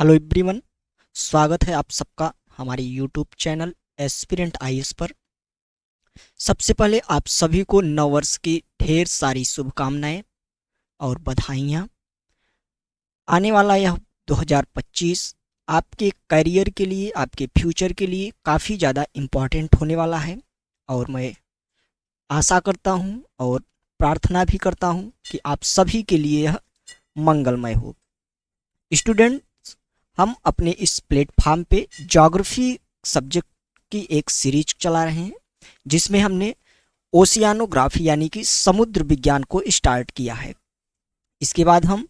Hello everyone. स्वागत है आप सबका हमारे यूट्यूब चैनल एस्पिरेंट आईएएस पर। सबसे पहले आप सभी को नववर्ष की ढेर सारी शुभकामनाएं और बधाइयाँ। आने वाला यह 2025 आपके करियर के लिए, आपके फ्यूचर के लिए काफ़ी ज़्यादा इम्पोर्टेंट होने वाला है और मैं आशा करता हूँ और प्रार्थना भी करता हूँ कि आप सभी के लिए यह मंगलमय हो। स्टूडेंट, हम अपने इस प्लेटफॉर्म पे ज्योग्राफी सब्जेक्ट की एक सीरीज चला रहे हैं जिसमें हमने ओशियानोग्राफी यानी कि समुद्र विज्ञान को स्टार्ट किया है। इसके बाद हम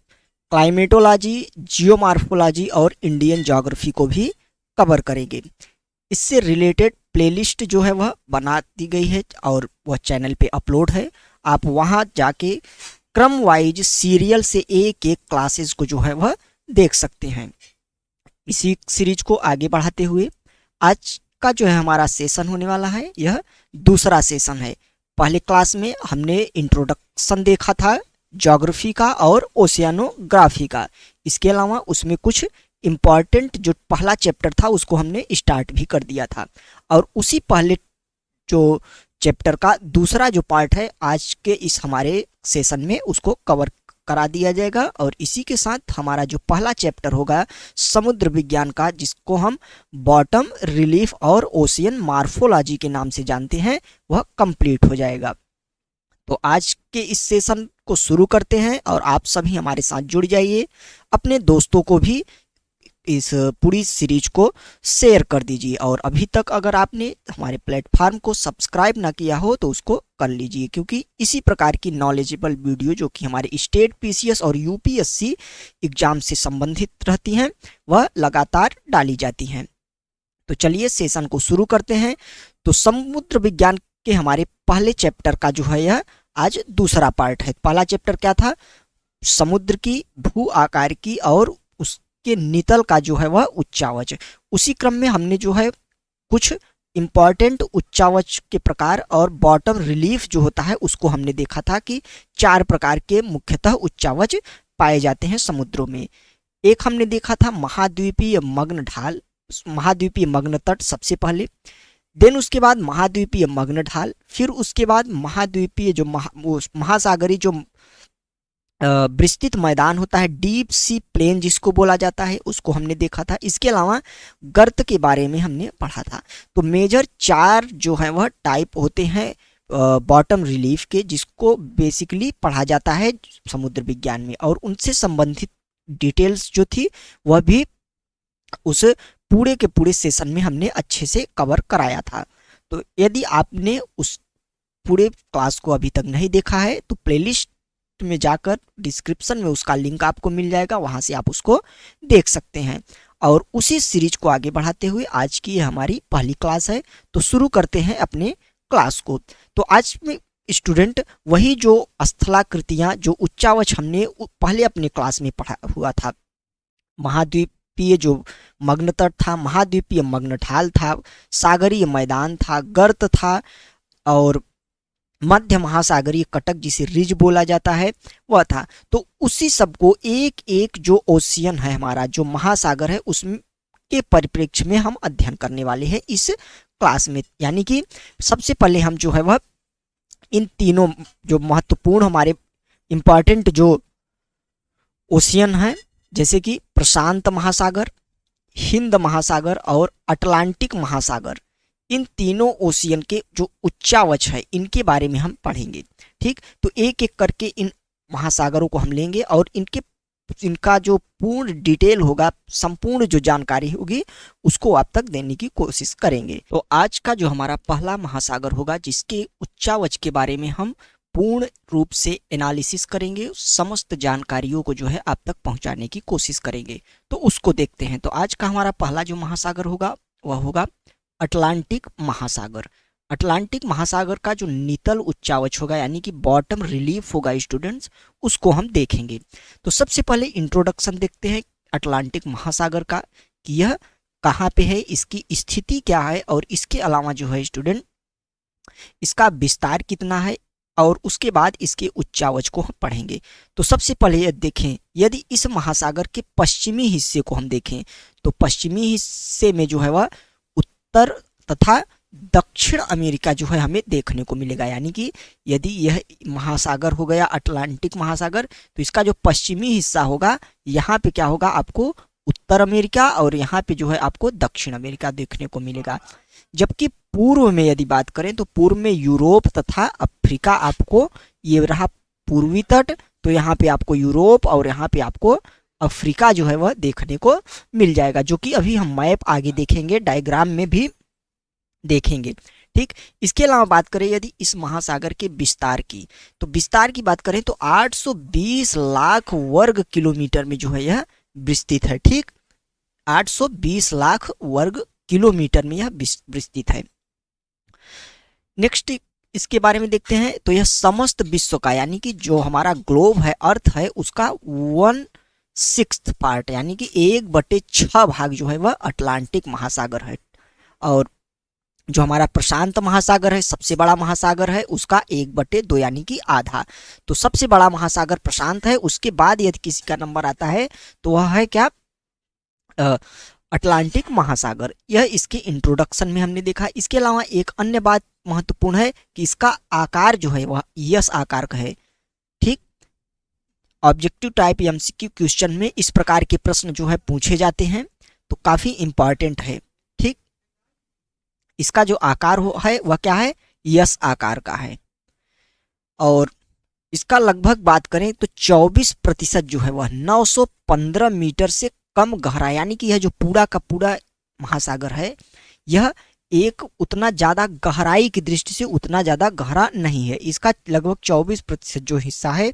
क्लाइमेटोलॉजी, जियोमार्फोलॉजी और इंडियन ज्योग्राफी को भी कवर करेंगे। इससे रिलेटेड प्लेलिस्ट जो है वह बना दी गई है और वह चैनल पे अपलोड है। आप वहाँ जाके क्रम वाइज सीरियल से एक एक क्लासेस को जो है वह देख सकते हैं। इसी सीरीज को आगे बढ़ाते हुए आज का जो है हमारा सेशन होने वाला है, यह दूसरा सेशन है। पहले क्लास में हमने इंट्रोडक्शन देखा था ज्योग्राफी का और ओशियानोग्राफी का। इसके अलावा उसमें कुछ इम्पॉर्टेंट जो पहला चैप्टर था उसको हमने स्टार्ट भी कर दिया था और उसी पहले जो चैप्टर का दूसरा जो पार्ट है आज के इस हमारे सेशन में उसको कवर करा दिया जाएगा। और इसी के साथ हमारा जो पहला चैप्टर होगा समुद्र विज्ञान का, जिसको हम बॉटम रिलीफ और ओशियन मार्फोलॉजी के नाम से जानते हैं, वह कंप्लीट हो जाएगा। तो आज के इस सेशन को शुरू करते हैं और आप सभी हमारे साथ जुड़ जाइए। अपने दोस्तों को भी इस पूरी सीरीज को शेयर कर दीजिए और अभी तक अगर आपने हमारे प्लेटफॉर्म को सब्सक्राइब ना किया हो तो उसको कर लीजिए, क्योंकि इसी प्रकार की नॉलेजेबल वीडियो जो कि हमारे स्टेट पीसीएस और यूपीएससी एग्जाम से संबंधित रहती हैं वह लगातार डाली जाती हैं। तो चलिए सेशन को शुरू करते हैं। तो समुद्र विज्ञान के हमारे पहले चैप्टर का जो है यह आज दूसरा पार्ट है। पहला चैप्टर क्या था? समुद्र की भू आकार की और के नितल का जो है वह उच्चावच। उसी क्रम में हमने जो है कुछ इंपॉर्टेंट उच्चावच के प्रकार और बॉटम रिलीफ जो होता है उसको हमने देखा था कि 4 प्रकार के मुख्यतः उच्चावच पाए जाते हैं समुद्रों में। एक हमने देखा था महाद्वीपीय मग्न ढाल, महाद्वीपीय मग्न तट सबसे पहले, देन उसके बाद महाद्वीपीय मग्न ढाल, फिर उसके बाद महाद्वीपीय जो महासागरी जो विस्तृत मैदान होता है, डीप सी प्लेन जिसको बोला जाता है, उसको हमने देखा था। इसके अलावा गर्त के बारे में हमने पढ़ा था। तो मेजर 4 जो है वह टाइप होते हैं बॉटम रिलीफ के, जिसको बेसिकली पढ़ा जाता है समुद्र विज्ञान में, और उनसे संबंधित डिटेल्स जो थी वह भी उस पूरे के पूरे सेशन में हमने अच्छे से कवर कराया था। तो यदि आपने उस पूरे क्लास को अभी तक नहीं देखा है तो प्लेलिस्ट में जाकर डिस्क्रिप्शन में उसका लिंक आपको मिल जाएगा, वहां से आप उसको देख सकते हैं। और उसी सीरीज को आगे बढ़ाते हुए आज की हमारी पहली क्लास है, तो शुरू करते हैं अपने क्लास को। तो आज में स्टूडेंट वही जो स्थलाकृतियां, जो उच्चावच हमने पहले अपने क्लास में पढ़ा हुआ था, महाद्वीपीय जो मग्न तट था, महाद्वीपीय मग्न ढाल था, सागरीय मैदान था, गर्त था और मध्य महासागरीय कटक जिसे रिज बोला जाता है वह था। तो उसी सब को एक एक जो ओशियन है हमारा, जो महासागर है, उसके परिप्रेक्ष्य में हम अध्ययन करने वाले हैं इस क्लास में। यानी कि सबसे पहले हम जो है वह इन तीनों जो महत्वपूर्ण हमारे इंपॉर्टेंट जो ओशियन है, जैसे कि प्रशांत महासागर, हिंद महासागर और अटलांटिक महासागर, इन तीनों ओशियन के जो उच्चावच है इनके बारे में हम पढ़ेंगे। ठीक, तो एक एक करके इन महासागरों को हम लेंगे और इनका जो पूर्ण डिटेल होगा, संपूर्ण जो जानकारी होगी उसको आप तक देने की कोशिश करेंगे। तो आज का जो हमारा पहला महासागर होगा जिसके उच्चावच के बारे में हम पूर्ण रूप से एनालिसिस करेंगे, समस्त जानकारियों को जो है आप तक पहुंचाने की कोशिश करेंगे, तो उसको देखते हैं। तो आज का हमारा पहला जो महासागर होगा वह होगा अटलांटिक महासागर। अटलांटिक महासागर का जो नितल उच्चावच होगा यानी कि बॉटम रिलीफ होगा स्टूडेंट्स, उसको हम देखेंगे। तो सबसे पहले इंट्रोडक्शन देखते हैं अटलांटिक महासागर का कि यह कहाँ पे है, इसकी स्थिति क्या है और इसके अलावा जो है स्टूडेंट इसका विस्तार कितना है, और उसके बाद इसके उच्चावच को हम पढ़ेंगे। तो सबसे पहले यदि देखें, यदि इस महासागर के पश्चिमी हिस्से को हम देखें तो पश्चिमी हिस्से में जो है वह उत्तर तथा दक्षिण अमेरिका जो है हमें देखने को मिलेगा। यानी कि यदि यह महासागर हो गया अटलांटिक महासागर, तो इसका जो पश्चिमी हिस्सा होगा यहाँ पे क्या होगा, आपको उत्तर अमेरिका, और यहाँ पे जो है आपको दक्षिण अमेरिका देखने को मिलेगा। जबकि पूर्व में यदि बात करें तो पूर्व में यूरोप तथा अफ्रीका, आपको ये रहा पूर्वी तट, तो यहाँ पे आपको यूरोप और यहाँ पे आपको अफ्रीका जो है वह देखने को मिल जाएगा, जो कि अभी हम मैप आगे देखेंगे, डायग्राम में भी देखेंगे। ठीक, इसके अलावा बात करें यदि इस महासागर के विस्तार की, तो विस्तार की बात करें तो 820 लाख वर्ग किलोमीटर में जो है यह विस्तृत है। ठीक, 820 लाख वर्ग किलोमीटर में यह विस्तृत है। नेक्स्ट इसके बारे में देखते हैं, तो यह समस्त विश्व का, यानी कि जो हमारा ग्लोब है, अर्थ है, उसका 1/6 पार्ट, यानी कि 1/6 भाग जो है वह अटलांटिक महासागर है। और जो हमारा प्रशांत महासागर है, सबसे बड़ा महासागर है, उसका 1/2 यानी कि आधा। तो सबसे बड़ा महासागर प्रशांत है, उसके बाद यदि किसी का नंबर आता है तो वह है क्या, अटलांटिक महासागर। यह इसके इंट्रोडक्शन में हमने देखा। इसके अलावा एक अन्य बात महत्वपूर्ण है कि इसका आकार जो है वह यस आकार का है। ठीक, ऑब्जेक्टिव टाइप एमसीक्यू क्वेश्चन में इस प्रकार के प्रश्न जो है पूछे जाते हैं, तो काफी इंपॉर्टेंट है। ठीक, इसका जो आकार है वह क्या है, यस आकार का है। और इसका लगभग बात करें तो 24% जो है वह 915 मीटर से कम गहरा, यानी कि यह जो पूरा का पूरा महासागर है यह एक उतना ज़्यादा गहराई की दृष्टि से उतना ज़्यादा गहरा नहीं है। इसका लगभग 24% जो हिस्सा है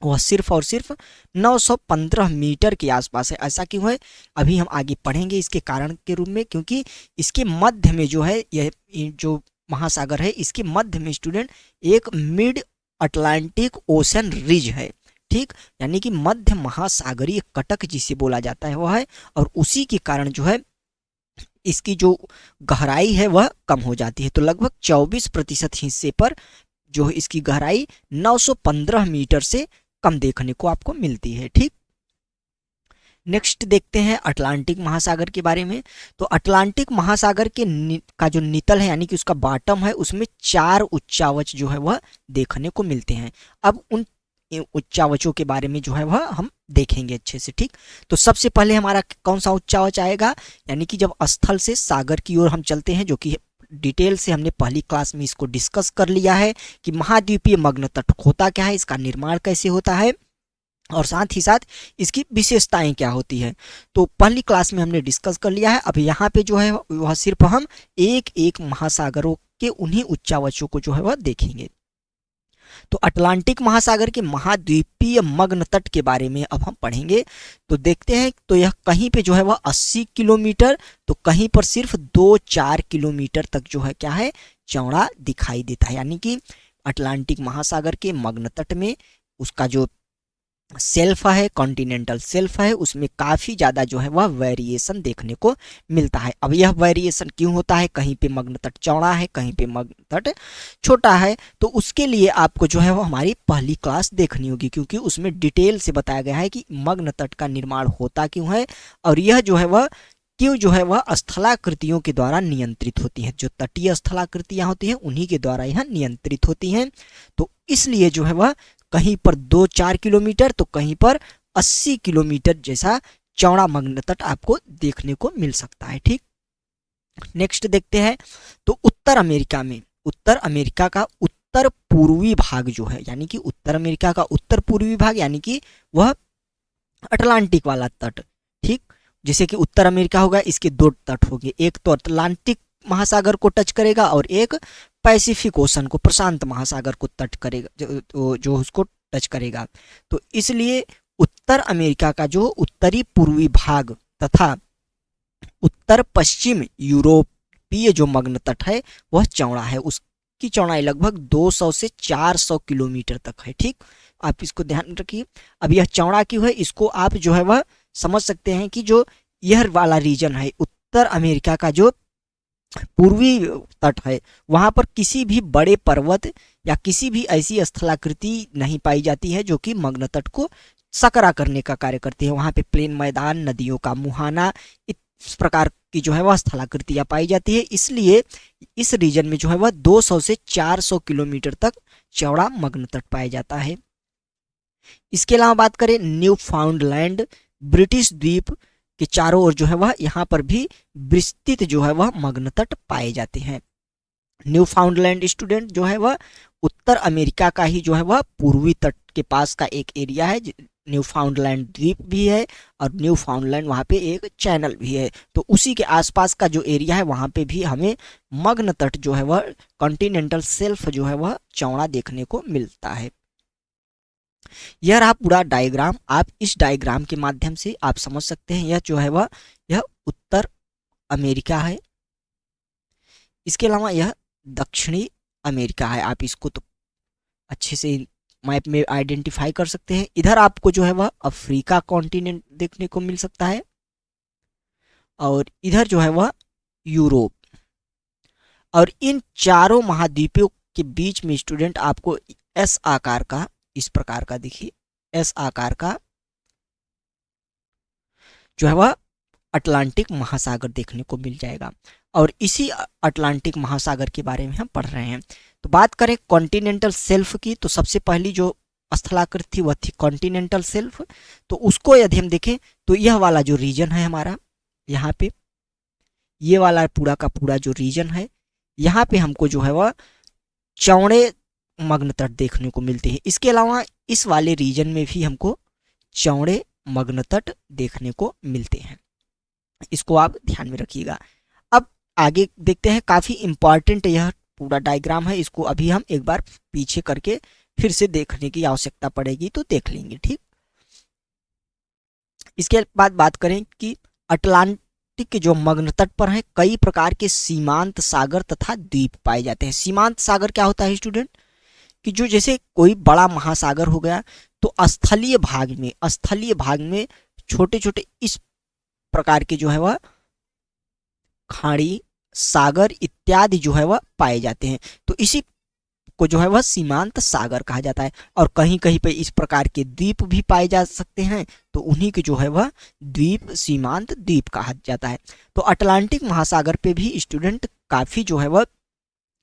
वह सिर्फ और सिर्फ 915 मीटर के आसपास है। ऐसा क्यों है, अभी हम आगे पढ़ेंगे इसके कारण के रूप में, क्योंकि इसके मध्य में जो है यह जो महासागर है, इसके मध्य में स्टूडेंट एक मिड अटलांटिक ओशन रिज है। ठीक, यानी कि मध्य महासागरीय कटक जिसे बोला जाता है वह है, और उसी के कारण जो है इसकी जो गहराई है वह कम हो जाती है। तो लगभग 24% हिस्से पर जो इसकी गहराई 915 मीटर से कम देखने को आपको मिलती है। ठीक, नेक्स्ट देखते हैं अटलांटिक महासागर के बारे में। तो अटलांटिक महासागर के का जो नितल है, यानी कि उसका बॉटम है, उसमें 4 उच्चावच जो है वह देखने को मिलते हैं। अब उन उच्चावचों के बारे में जो है वह हम देखेंगे अच्छे से। ठीक, तो सबसे पहले हमारा कौन सा उच्चावच आएगा, यानी कि जब स्थल से सागर की ओर हम चलते हैं, जो कि डिटेल से हमने पहली क्लास में इसको डिस्कस कर लिया है कि महाद्वीपीय मग्न तट होता क्या है, इसका निर्माण कैसे होता है, और साथ ही साथ इसकी विशेषताएं क्या होती है, तो पहली क्लास में हमने डिस्कस कर लिया है। अब यहाँ पे जो है वह सिर्फ हम एक एक महासागरों के उन्हीं उच्चावचों को जो है वह देखेंगे। तो अटलांटिक महासागर के महाद्वीपीय मग्न तट के बारे में अब हम पढ़ेंगे। तो देखते हैं, तो यह कहीं पे जो है वह 80 किलोमीटर, तो कहीं पर सिर्फ 2-4 किलोमीटर तक जो है क्या है, चौड़ा दिखाई देता है। यानी कि अटलांटिक महासागर के मग्न तट में उसका जो सेल्फ है, कॉन्टिनेंटल सेल्फ है, उसमें काफ़ी ज़्यादा जो है वह वेरिएशन देखने को मिलता है। अब यह वेरिएशन क्यों होता है, कहीं पे मग्न तट चौड़ा है, कहीं पे मग्न तट छोटा है, तो उसके लिए आपको जो है वो हमारी पहली क्लास देखनी होगी, क्योंकि उसमें डिटेल से बताया गया है कि मग्न तट का निर्माण होता क्यों है, और यह जो है वह क्यों जो है वह स्थलाकृतियों के द्वारा नियंत्रित होती है। जो तटीय स्थलाकृतियाँ होती हैं उन्हीं के द्वारा यह नियंत्रित होती हैं। तो इसलिए जो है वह कहीं पर 2-4 किलोमीटर, तो कहीं पर 80 किलोमीटर जैसा चौड़ा मग्न तट आपको देखने को मिल सकता है। ठीक, नेक्स्ट देखते हैं, तो उत्तर अमेरिका में, उत्तर अमेरिका का उत्तर पूर्वी भाग जो है, यानी कि उत्तर अमेरिका का उत्तर पूर्वी भाग, यानी कि वह अटलांटिक वाला तट। ठीक, जैसे कि उत्तर अमेरिका होगा, इसके 2 तट होंगे, एक तो अटलांटिक महासागर को टच करेगा और एक पैसिफिक ओशन को, प्रशांत महासागर को टच करेगा, जो उसको टच करेगा। तो इसलिए उत्तर अमेरिका का जो उत्तरी पूर्वी भाग तथा उत्तर पश्चिम यूरोपीय जो मग्न तट है वह चौड़ा है, उसकी चौड़ाई लगभग 200 से 400 किलोमीटर तक है। ठीक, आप इसको ध्यान रखिए। अब यह चौड़ा क्यों है, इसको आप जो है वह समझ सकते हैं कि जो यह वाला रीजन है उत्तर अमेरिका का जो पूर्वी तट है, वहां पर किसी भी बड़े पर्वत या किसी भी ऐसी स्थलाकृति नहीं पाई जाती है जो कि मग्न तट को सकरा करने का कार्य करती है। वहां पे प्लेन मैदान, नदियों का मुहाना, इस प्रकार की जो है वह स्थलाकृतियां पाई जाती है। इसलिए इस रीजन में जो है वह 200 से 400 किलोमीटर तक चौड़ा मग्न तट पाया जाता है। इसके अलावा बात करें न्यू फाउंडलैंड, ब्रिटिश द्वीप के चारों ओर जो है वह यहाँ पर भी विस्तृत जो है वह मग्न तट पाए जाते हैं। न्यू फाउंडलैंड स्टूडेंट जो है वह उत्तर अमेरिका का ही जो है वह पूर्वी तट के पास का एक एरिया है। न्यू फाउंडलैंड द्वीप भी है और न्यू फाउंडलैंड वहाँ पे एक चैनल भी है। तो उसी के आसपास का जो एरिया है वहाँ पे भी हमें मग्न तट जो है वह कॉन्टिनेंटल शेल्फ जो है वह चौड़ा देखने को मिलता है। यह रहा पूरा डायग्राम। आप इस डायग्राम के माध्यम से आप समझ सकते हैं यह जो है वह यह उत्तर अमेरिका है। इसके अलावा यह दक्षिणी अमेरिका है। आप इसको तो अच्छे से मैप में आइडेंटिफाई कर सकते हैं। इधर आपको जो है वह अफ्रीका कॉन्टिनेंट देखने को मिल सकता है और इधर जो है वह यूरोप। और इन चारों महाद्वीपों के बीच में स्टूडेंट आपको एस आकार का, इस प्रकार का देखिए एस आकार का जो है वह अटलांटिक महासागर देखने को मिल जाएगा। और इसी अटलांटिक महासागर के बारे में हम पढ़ रहे हैं। तो बात करें कॉन्टिनेंटल शेल्फ की, तो सबसे पहली जो स्थलाकृति थी वह थी कॉन्टिनेंटल शेल्फ। तो उसको यदि हम देखें तो यह वाला जो रीजन है हमारा, यहाँ पे ये वाला पूरा का पूरा जो रीजन है, यहाँ पे हमको जो है वह चौड़े मग्न तट देखने को मिलते हैं। इसके अलावा इस वाले रीजन में भी हमको चौड़े मग्न तट देखने को मिलते हैं। इसको आप ध्यान में रखिएगा। अब आगे देखते हैं, काफी इंपॉर्टेंट यह पूरा डायग्राम है। इसको अभी हम एक बार पीछे करके फिर से देखने की आवश्यकता पड़ेगी तो देख लेंगे, ठीक। इसके बाद बात करें कि अटलांटिक के जो मग्न तट पर है कई प्रकार के सीमांत सागर तथा द्वीप पाए जाते हैं। सीमांत सागर क्या होता है स्टूडेंट, कि जो जैसे कोई बड़ा महासागर हो गया तो स्थलीय भाग में छोटे छोटे इस प्रकार के जो है वह खाड़ी, सागर इत्यादि जो है वह पाए जाते हैं। तो इसी को जो है वह सीमांत सागर कहा जाता है। और कहीं कहीं पे इस प्रकार के द्वीप भी पाए जा सकते हैं, तो उन्हीं के जो है वह द्वीप सीमांत द्वीप कहा जाता है। तो अटलांटिक महासागर पे भी स्टूडेंट काफी जो है वह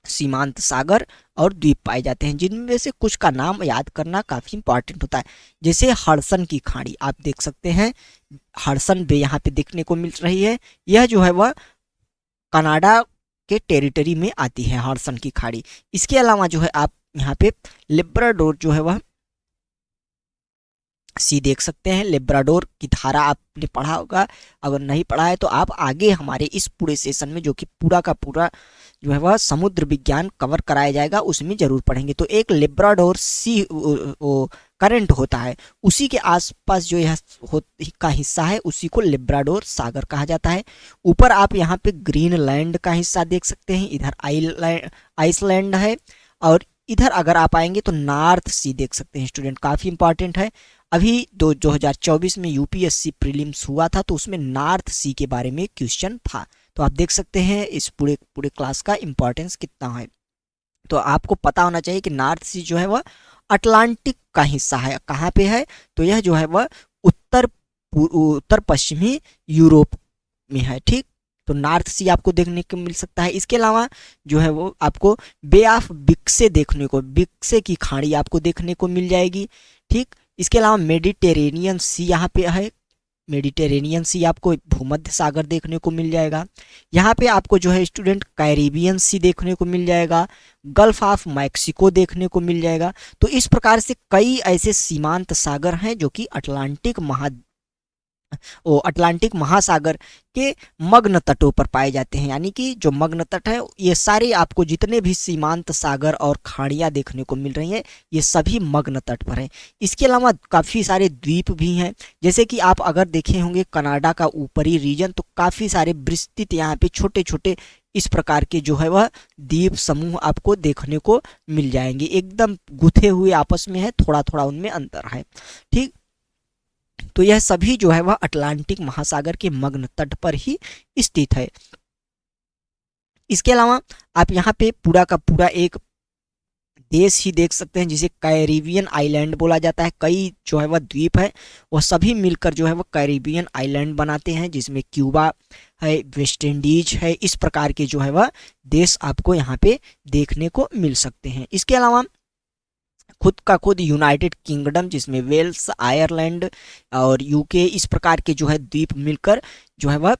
सीमांत सागर और द्वीप पाए जाते हैं, जिनमें से कुछ का नाम याद करना काफी इंपॉर्टेंट होता है। जैसे हडसन की खाड़ी आप देख सकते हैं, हडसन बे यहाँ पे देखने को मिल रही है। यह जो है वह कनाडा के टेरिटरी में आती है हडसन की खाड़ी। इसके अलावा जो है आप यहाँ पे लिब्राडोर जो है वह सी देख सकते हैं। लिब्राडोर की धारा आपने पढ़ा होगा, अगर नहीं पढ़ा है तो आप आगे हमारे इस पूरे सेशन में जो कि पूरा का पूरा जो है वह समुद्र विज्ञान कवर कराया जाएगा उसमें जरूर पढ़ेंगे। तो एक लिब्राडोर सी करंट होता है, उसी के आसपास जो यह का हिस्सा है उसी को लिब्राडोर सागर कहा जाता है। ऊपर आप यहाँ पे ग्रीनलैंड का हिस्सा देख सकते हैं, इधर आइसलैंड है और इधर अगर आप आएंगे तो नॉर्थ सी देख सकते हैं स्टूडेंट, काफी इंपॉर्टेंट है। अभी 2024 में यूपीएससी प्रीलिम्स हुआ था तो उसमें नॉर्थ सी के बारे में क्वेश्चन था। तो आप देख सकते हैं इस पूरे क्लास का इंपॉर्टेंस कितना है। तो आपको पता होना चाहिए कि नॉर्थ सी जो है वह अटलांटिक का हिस्सा है। कहाँ पे है, तो यह जो है वह उत्तर पश्चिमी यूरोप में है, ठीक। तो नॉर्थ सी आपको देखने को मिल सकता है। इसके अलावा जो है वो आपको बे ऑफ बिक्से की खाड़ी आपको देखने को मिल जाएगी, ठीक। इसके अलावा मेडिटेरेनियन सी यहाँ पे है, मेडिटेरेनियन सी आपको भूमध्य सागर देखने को मिल जाएगा। यहाँ पे आपको जो है स्टूडेंट कैरिबियन सी देखने को मिल जाएगा, गल्फ ऑफ मैक्सिको देखने को मिल जाएगा। तो इस प्रकार से कई ऐसे सीमांत सागर हैं जो कि अटलांटिक महासागर के मग्न तटों पर पाए जाते हैं। यानी कि जो मग्न तट है ये सारे आपको जितने भी सीमांत सागर और खाड़ियाँ देखने को मिल रही हैं ये सभी मग्न तट पर हैं। इसके अलावा काफ़ी सारे द्वीप भी हैं, जैसे कि आप अगर देखे होंगे कनाडा का ऊपरी रीजन तो काफ़ी सारे विस्तृत यहाँ पे छोटे छोटे इस प्रकार के जो है वह द्वीप समूह आपको देखने को मिल जाएंगे, एकदम गुथे हुए आपस में है, थोड़ा थोड़ा उनमें अंतर है, ठीक। तो यह सभी जो है वह अटलांटिक महासागर के मग्न तट पर ही स्थित है। इसके अलावा आप यहाँ पे पूरा का पूरा एक देश ही देख सकते हैं जिसे कैरिबियन आइलैंड बोला जाता है। कई जो है वह द्वीप है वह सभी मिलकर जो है वह कैरिबियन आइलैंड बनाते हैं, जिसमें क्यूबा है, वेस्ट इंडीज है, इस प्रकार के जो है वह देश आपको यहाँ पे देखने को मिल सकते हैं। इसके अलावा खुद का खुद यूनाइटेड किंगडम, जिसमें वेल्स, आयरलैंड और यूके इस प्रकार के जो है द्वीप मिलकर जो है वह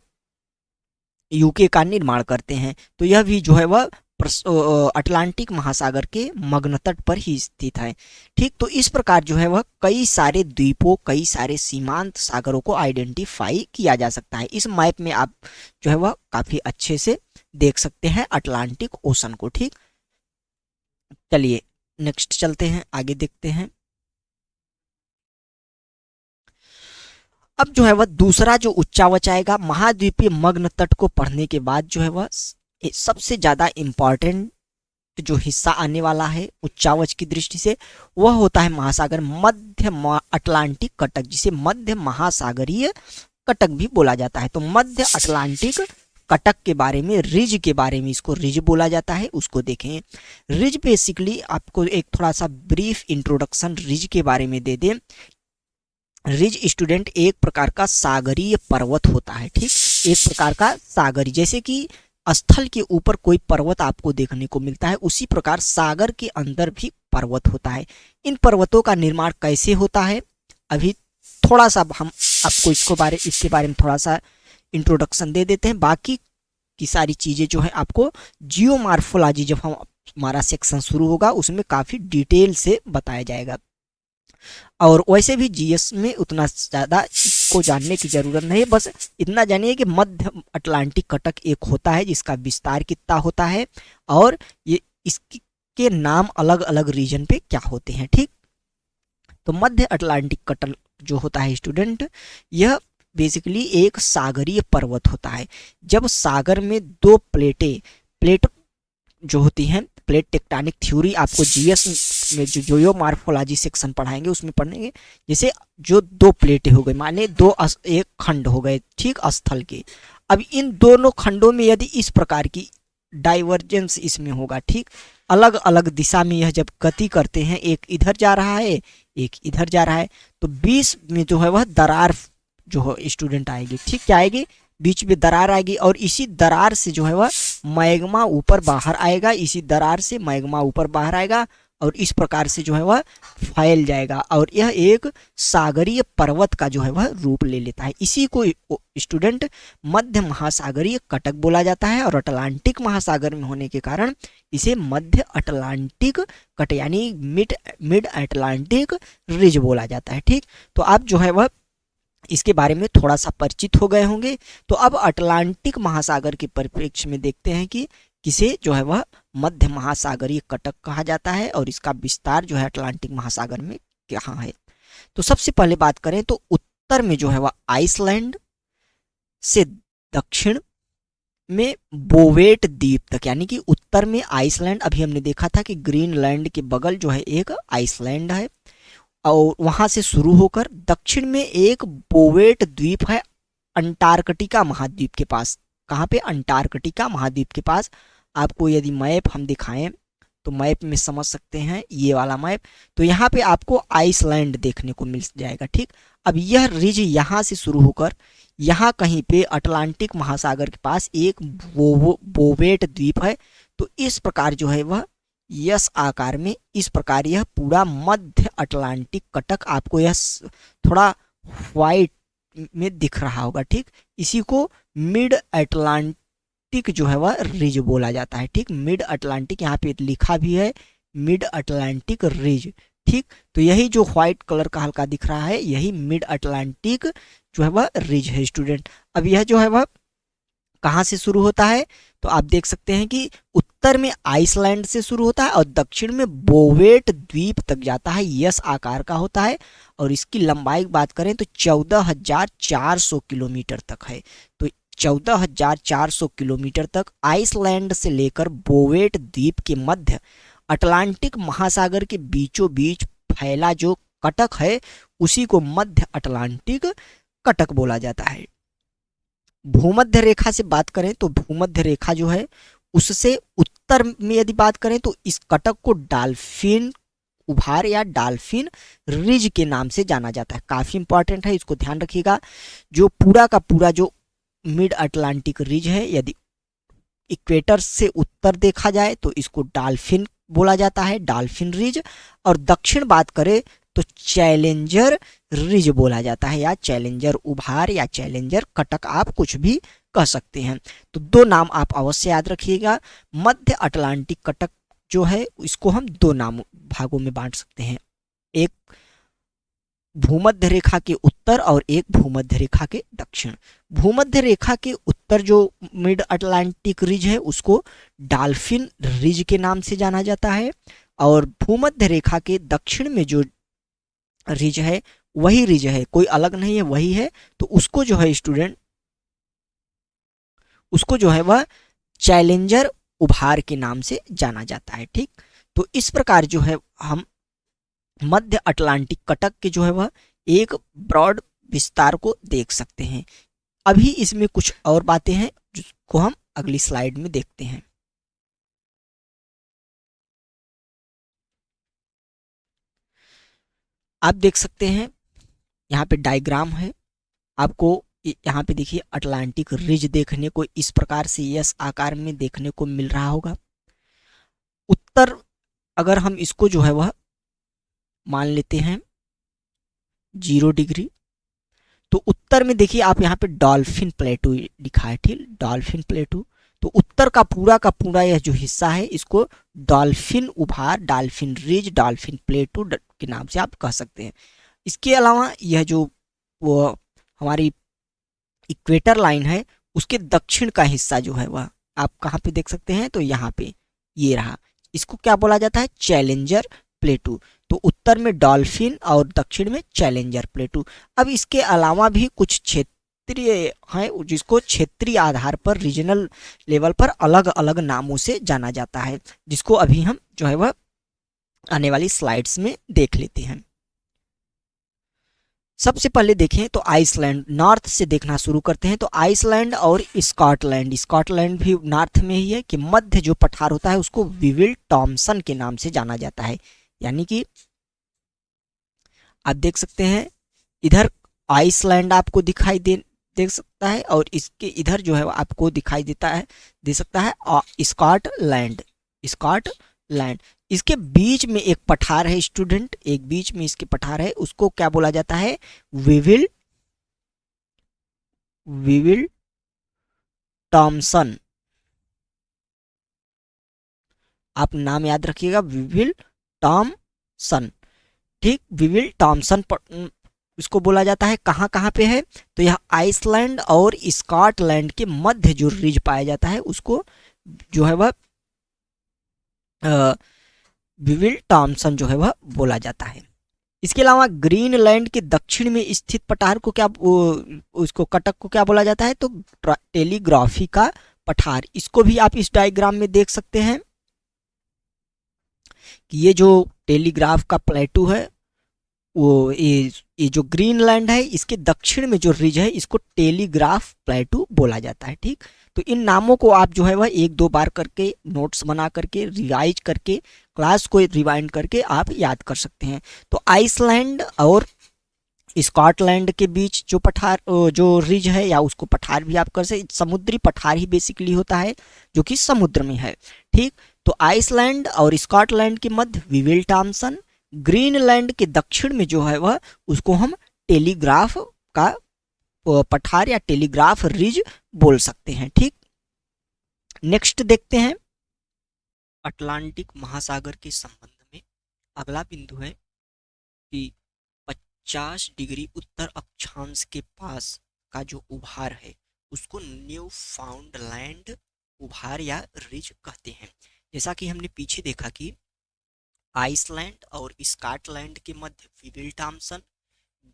यूके का निर्माण करते हैं। तो यह भी जो है वह अटलांटिक महासागर के मग्न तट पर ही स्थित है। ठीक, तो इस प्रकार जो है वह कई सारे द्वीपों, कई सारे सीमांत सागरों को आइडेंटिफाई किया जा सकता है। इस मैप में आप जो है वह काफी अच्छे से देख सकते हैं अटलांटिक ओशन को। ठीक, चलिए नेक्स्ट चलते हैं, आगे देखते हैं। अब जो है वह दूसरा जो उच्चावच आएगा महाद्वीपीय मग्न तट को पढ़ने के बाद जो है वह सबसे ज्यादा इंपॉर्टेंट जो हिस्सा आने वाला है उच्चावच की दृष्टि से, वह होता है महासागर मध्य अटलांटिक कटक, जिसे मध्य महासागरीय कटक भी बोला जाता है। तो मध्य अटलांटिक कटक के बारे में, रिज के बारे में, इसको रिज बोला जाता है, उसको देखें। रिज बेसिकली आपको एक थोड़ा सा ब्रीफ इंट्रोडक्शन रिज के बारे में दे दें। रिज स्टूडेंट एक प्रकार का सागरीय पर्वत होता है। ठीक, एक प्रकार का सागरी, जैसे कि स्थल के ऊपर कोई पर्वत आपको देखने को मिलता है, उसी प्रकार सागर के अंदर भी पर्वत होता है। इन पर्वतों का निर्माण कैसे होता है अभी थोड़ा सा हम आपको इसके बारे में थोड़ा सा इंट्रोडक्शन दे देते हैं। बाकी की सारी चीजें जो है आपको जियोमार्फोलॉजी जब हमारा सेक्शन शुरू होगा उसमें काफी डिटेल से बताया जाएगा। और वैसे भी जीएस में उतना ज़्यादा इसको जानने की ज़रूरत नहीं है, बस इतना जानिए कि मध्य अटलांटिक कटक एक होता है जिसका विस्तार कितना होता है और ये इसके नाम अलग अलग रीजन पे क्या होते हैं। ठीक, तो मध्य अटलांटिक कटक जो होता है स्टूडेंट, यह बेसिकली एक सागरीय पर्वत होता है। जब सागर में दो प्लेट जो होती हैं, प्लेट टेक्टोनिक थ्योरी आपको जीएस में जो जियोमार्फोलॉजी सेक्शन पढ़ाएंगे उसमें पढ़ेंगे। जैसे जो दो प्लेटें हो गई, माने एक खंड हो गए, ठीक, स्थल के। अब इन दोनों खंडों में यदि इस प्रकार की डाइवर्जेंस इसमें होगा, ठीक, अलग अलग दिशा में यह जब गति करते हैं, एक इधर जा रहा है एक इधर जा रहा है, तो बीच में जो है वह दरार जो है स्टूडेंट आएगी। ठीक, क्या आएगी? बीच में दरार आएगी और इसी दरार से जो है वह मैग्मा ऊपर बाहर आएगा, इसी दरार से मैग्मा ऊपर बाहर आएगा और इस प्रकार से जो है वह फैल जाएगा और यह एक सागरीय पर्वत का जो है वह रूप ले लेता है। इसी को स्टूडेंट मध्य महासागरीय कटक बोला जाता है और अटलांटिक महासागर में होने के कारण इसे मध्य अटलांटिक कटक यानी मिड अटलांटिक रिज बोला जाता है। ठीक, तो आप जो है वह इसके बारे में थोड़ा सा परिचित हो गए होंगे। तो अब अटलांटिक महासागर के परिप्रेक्ष्य में देखते हैं कि किसे जो है वह मध्य महासागरीय कटक कहा जाता है और इसका विस्तार जो है अटलांटिक महासागर में कहाँ है। तो सबसे पहले बात करें तो उत्तर में जो है वह आइसलैंड से दक्षिण में बोवेट द्वीप तक, यानी कि उत्तर में आइसलैंड, अभी हमने देखा था कि ग्रीनलैंड के बगल जो है एक आइसलैंड है और वहां से शुरू होकर दक्षिण में एक बोवेट द्वीप है अंटार्कटिका महाद्वीप के पास। कहाँ पे? अंटार्कटिका महाद्वीप के पास। आपको यदि मैप हम दिखाएं तो मैप में समझ सकते हैं, ये वाला मैप, तो यहाँ पे आपको आइसलैंड देखने को मिल जाएगा। ठीक, अब यह रिज यहाँ से शुरू होकर यहाँ कहीं पे अटलांटिक महासागर के पास एक बोवेट द्वीप है। तो इस प्रकार जो है वह यस आकार में, इस प्रकार यह पूरा मध्य अटलांटिक कटक आपको यह थोड़ा व्हाइट में दिख रहा होगा। ठीक, इसी को मिड अटलांटिक जो है वह रिज बोला जाता है। ठीक, मिड अटलांटिक यहाँ पे लिखा भी है, मिड अटलांटिक रिज। ठीक, तो यही जो व्हाइट कलर का हल्का दिख रहा है यही मिड अटलांटिक जो है वह रिज है स्टूडेंट। अब यह जो है वह कहाँ से शुरू होता है? तो आप देख सकते हैं कि उत्तर में आइसलैंड से शुरू होता है और दक्षिण में बोवेट द्वीप तक जाता है, यस आकार का होता है और इसकी लंबाई की बात करें तो 14,400 किलोमीटर तक है। तो 14,400 किलोमीटर तक आइसलैंड से लेकर बोवेट द्वीप के मध्य अटलांटिक महासागर के बीचों बीच फैला जो कटक है उसी को मध्य अटलांटिक कटक बोला जाता है। भूमध्य रेखा से बात करें तो भूमध्य रेखा जो है उससे उत्तर में यदि बात करें तो इस कटक को डाल्फिन उभार या डाल्फिन रिज के नाम से जाना जाता है। काफी इंपॉर्टेंट है, इसको ध्यान रखिएगा। जो पूरा का पूरा जो मिड अटलांटिक रिज है, यदि इक्वेटर से उत्तर देखा जाए तो इसको डाल्फिन बोला जाता है, डाल्फिन रिज। और दक्षिण बात करें तो चैलेंजर रिज बोला जाता है, या चैलेंजर उभार या चैलेंजर कटक, आप कुछ भी कह सकते हैं। तो दो नाम आप अवश्य याद रखिएगा। मध्य अटलांटिक कटक जो है इसको हम दो नाम भागों में बांट सकते हैं, एक भूमध्य रेखा के उत्तर और एक भूमध्य रेखा के दक्षिण। भूमध्य रेखा के उत्तर जो मिड अटलांटिक रिज है उसको डाल्फिन रिज के नाम से जाना जाता है, और भूमध्य रेखा के दक्षिण में जो रिज है वही रिज है, कोई अलग नहीं है, वही है। तो उसको जो है स्टूडेंट, उसको जो है वह चैलेंजर उभार के नाम से जाना जाता है। ठीक, तो इस प्रकार जो है हम मध्य अटलांटिक कटक के जो है वह एक ब्रॉड विस्तार को देख सकते हैं। अभी इसमें कुछ और बातें हैं जिसको हम अगली स्लाइड में देखते हैं। आप देख सकते हैं यहाँ पे डायग्राम है, आपको यहाँ पे देखिए अटलांटिक रिज देखने को इस प्रकार से एस आकार में देखने को मिल रहा होगा। उत्तर अगर हम इसको जो है वह मान लेते हैं 0 डिग्री, तो उत्तर में देखिए आप यहाँ पे डॉल्फिन प्लेटू लिखा है, ठीक, डॉल्फिन प्लेटू। तो उत्तर का पूरा यह जो हिस्सा है इसको डॉल्फिन उभार, डॉल्फिन रिज, डॉल्फिन प्लेटू के नाम से आप कह सकते हैं। इसके अलावा यह जो वो हमारी इक्वेटर लाइन है उसके दक्षिण का हिस्सा जो है वह आप कहाँ पे देख सकते हैं, तो यहाँ पे ये रहा, इसको क्या बोला जाता है, चैलेंजर प्लेटू। तो उत्तर में डॉल्फिन और दक्षिण में चैलेंजर प्लेटू। अब इसके अलावा भी कुछ क्षेत्रीय हैं जिसको क्षेत्रीय आधार पर, रीजनल लेवल पर अलग अलग नामों से जाना जाता है, जिसको अभी हम जो है वह आने वाली स्लाइड्स में देख लेते हैं। सबसे पहले देखें तो आइसलैंड, नॉर्थ से देखना शुरू करते हैं। तो आइसलैंड और स्कॉटलैंड, स्कॉटलैंड भी नॉर्थ में ही है कि मध्य जो पठार होता है उसको विविल टॉमसन के नाम से जाना जाता है। यानी कि आप देख सकते हैं इधर आइसलैंड आपको दिखाई देख सकता है, और इसके इधर जो है आपको दिखाई देता है, दे सकता है स्कॉटलैंड, स्कॉटलैंड। इसके बीच में एक पठार है स्टूडेंट, एक बीच में इसके पठार है, उसको क्या बोला जाता है, विविल टॉमसन। आप नाम याद रखिएगा, विविल टॉमसन। ठीक, विविल टॉमसन इसको बोला जाता है। कहाँ कहाँ पे है, तो यह आइसलैंड और स्कॉटलैंड के मध्य जो रिज पाया जाता है उसको जो है वह विविल टॉमसन जो है वह बोला जाता है। इसके अलावा ग्रीनलैंड के दक्षिण में स्थित पठार को क्या उसको कटक को क्या बोला जाता है, तो टेलीग्राफी का पठार। इसको भी आप इस डायग्राम में देख सकते हैं कि ये जो टेलीग्राफ का प्लेटू है वो ये जो ग्रीनलैंड है इसके दक्षिण में जो रिज है इसको टेलीग्राफ प्लेटू बोला जाता है। ठीक, तो इन नामों को आप जो है वह एक दो बार करके नोट्स बना करके रिवाइज करके क्लास को रिवाइंड करके आप याद कर सकते हैं। तो आइसलैंड और स्कॉटलैंड के बीच जो पठार जो रिज है या उसको पठार भी आप कर सकते, समुद्री पठार ही बेसिकली होता है जो कि समुद्र में है। ठीक, तो आइसलैंड और स्कॉटलैंड के मध्य विविल टॉमसन, ग्रीनलैंड के दक्षिण में जो है वह उसको हम टेलीग्राफ का पठार या टेलीग्राफ रिज बोल सकते हैं। ठीक, नेक्स्ट देखते हैं अटलांटिक महासागर के संबंध में अगला बिंदु है कि 50 डिग्री उत्तर अक्षांश के पास का जो उभार है उसको न्यू फाउंडलैंड उभार या रिज कहते हैं। जैसा कि हमने पीछे देखा कि आइसलैंड और स्कॉटलैंड के मध्य विविल टॉमसन,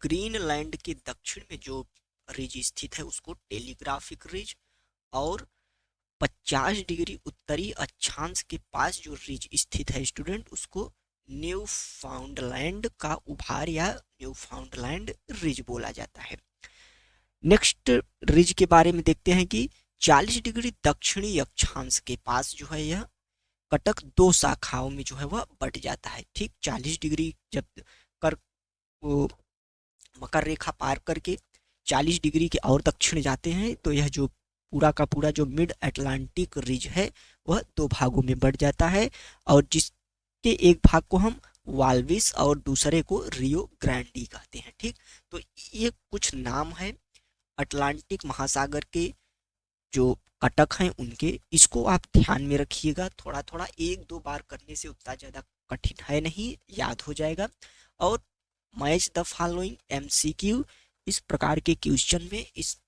ग्रीनलैंड के दक्षिण में जो रिज स्थित है उसको टेलीग्राफिक रिज, और 50 डिग्री उत्तरी अक्षांश के पास जो रिज स्थित है स्टूडेंट उसको न्यू फाउंडलैंड का उभार या न्यू फाउंडलैंड रिज बोला जाता है। नेक्स्ट रिज के बारे में देखते हैं कि 40 डिग्री दक्षिणी अक्षांश के पास जो है यह कटक दो शाखाओं में जो है वह बट जाता है। ठीक, 40 डिग्री जब कर वो मकर रेखा पार करके 40 डिग्री के और दक्षिण जाते हैं तो यह जो पूरा का पूरा जो मिड अटलांटिक रिज है वह दो भागों में बढ़ जाता है, और जिसके एक भाग को हम वाल्विस और दूसरे को रियो ग्रांडी कहते हैं। ठीक, तो ये कुछ नाम है अटलांटिक महासागर के जो कटक हैं उनके, इसको आप ध्यान में रखिएगा। थोड़ा थोड़ा एक दो बार करने से उतना ज़्यादा कठिन है नहीं, याद हो जाएगा। और मैच द फॉलोइंग एमसीक्यू, इस प्रकार के क्वेश्चन में, इस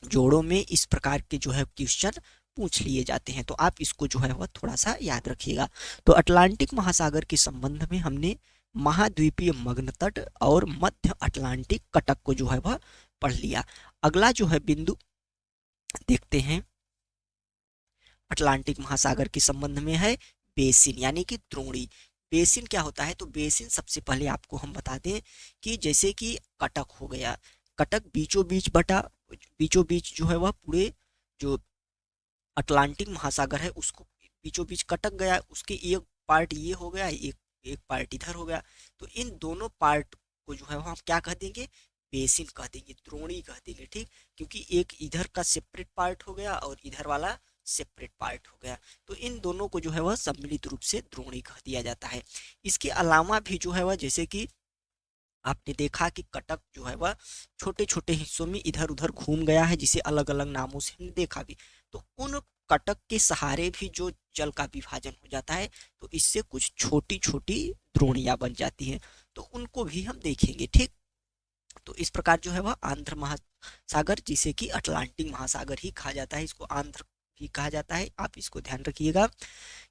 जोड़ों में इस प्रकार के जो है क्वेश्चन पूछ लिए जाते हैं, तो आप इसको जो है वह थोड़ा सा याद रखिएगा। तो अटलांटिक महासागर के संबंध में हमने महाद्वीपीय मग्न तट और मध्य अटलांटिक कटक को जो है वह पढ़ लिया। अगला जो है बिंदु देखते हैं अटलांटिक महासागर के संबंध में है बेसिन यानी कि द्रोणी। बेसिन क्या होता है? तो बेसिन सबसे पहले आपको हम बता दें कि जैसे कि कटक हो गया, कटक बीचों बीच बटा, बीचों बीच जो है वह पूरे जो अटलांटिक महासागर है उसको बीचों बीच कटक गया, उसके एक पार्ट ये हो गया, एक एक पार्ट इधर हो गया। तो इन दोनों पार्ट को जो है हम क्या कह देंगे? बेसिन कह देंगे, द्रोणी कह देंगे। ठीक, क्योंकि एक इधर का सेपरेट पार्ट हो गया और इधर वाला सेपरेट पार्ट हो गया, तो इन दोनों को जो है वह सम्मिलित रूप से द्रोणी कह दिया जाता है। इसके अलावा भी जो है वह जैसे कि आपने देखा कि कटक जो है वह छोटे छोटे हिस्सों में इधर उधर घूम गया है, जिसे अलग अलग नामों से हमने देखा भी। तो उन कटक के सहारे भी जो जल का विभाजन हो जाता है तो इससे कुछ छोटी छोटी द्रोणियां बन जाती हैं, तो उनको भी हम देखेंगे। ठीक, तो इस प्रकार जो है वह आंध्र महासागर, जिसे कि अटलांटिक महासागर ही कहा जाता है, इसको आंध्र भी कहा जाता है, आप इसको ध्यान रखिएगा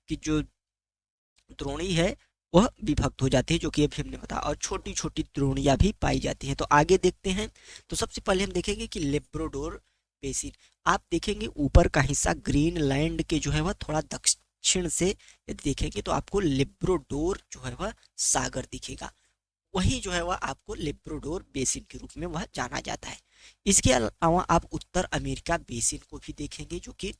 कि जो द्रोणी है वह विभक्त हो जाती है, जो कि अभी हमने बताया, और छोटी छोटी द्रोणियां भी पाई जाती हैं। तो आगे देखते हैं, तो सबसे पहले हम देखेंगे कि लेब्राडोर बेसिन। आप देखेंगे ऊपर का हिस्सा ग्रीनलैंड के जो है वह थोड़ा दक्षिण से यदि देखेंगे तो आपको लेब्राडोर जो है वह सागर दिखेगा, वही जो है वह आपको लेब्राडोर बेसिन के रूप में वह जाना जाता है। इसके अलावा आप उत्तर अमेरिका बेसिन को भी देखेंगे, जो कि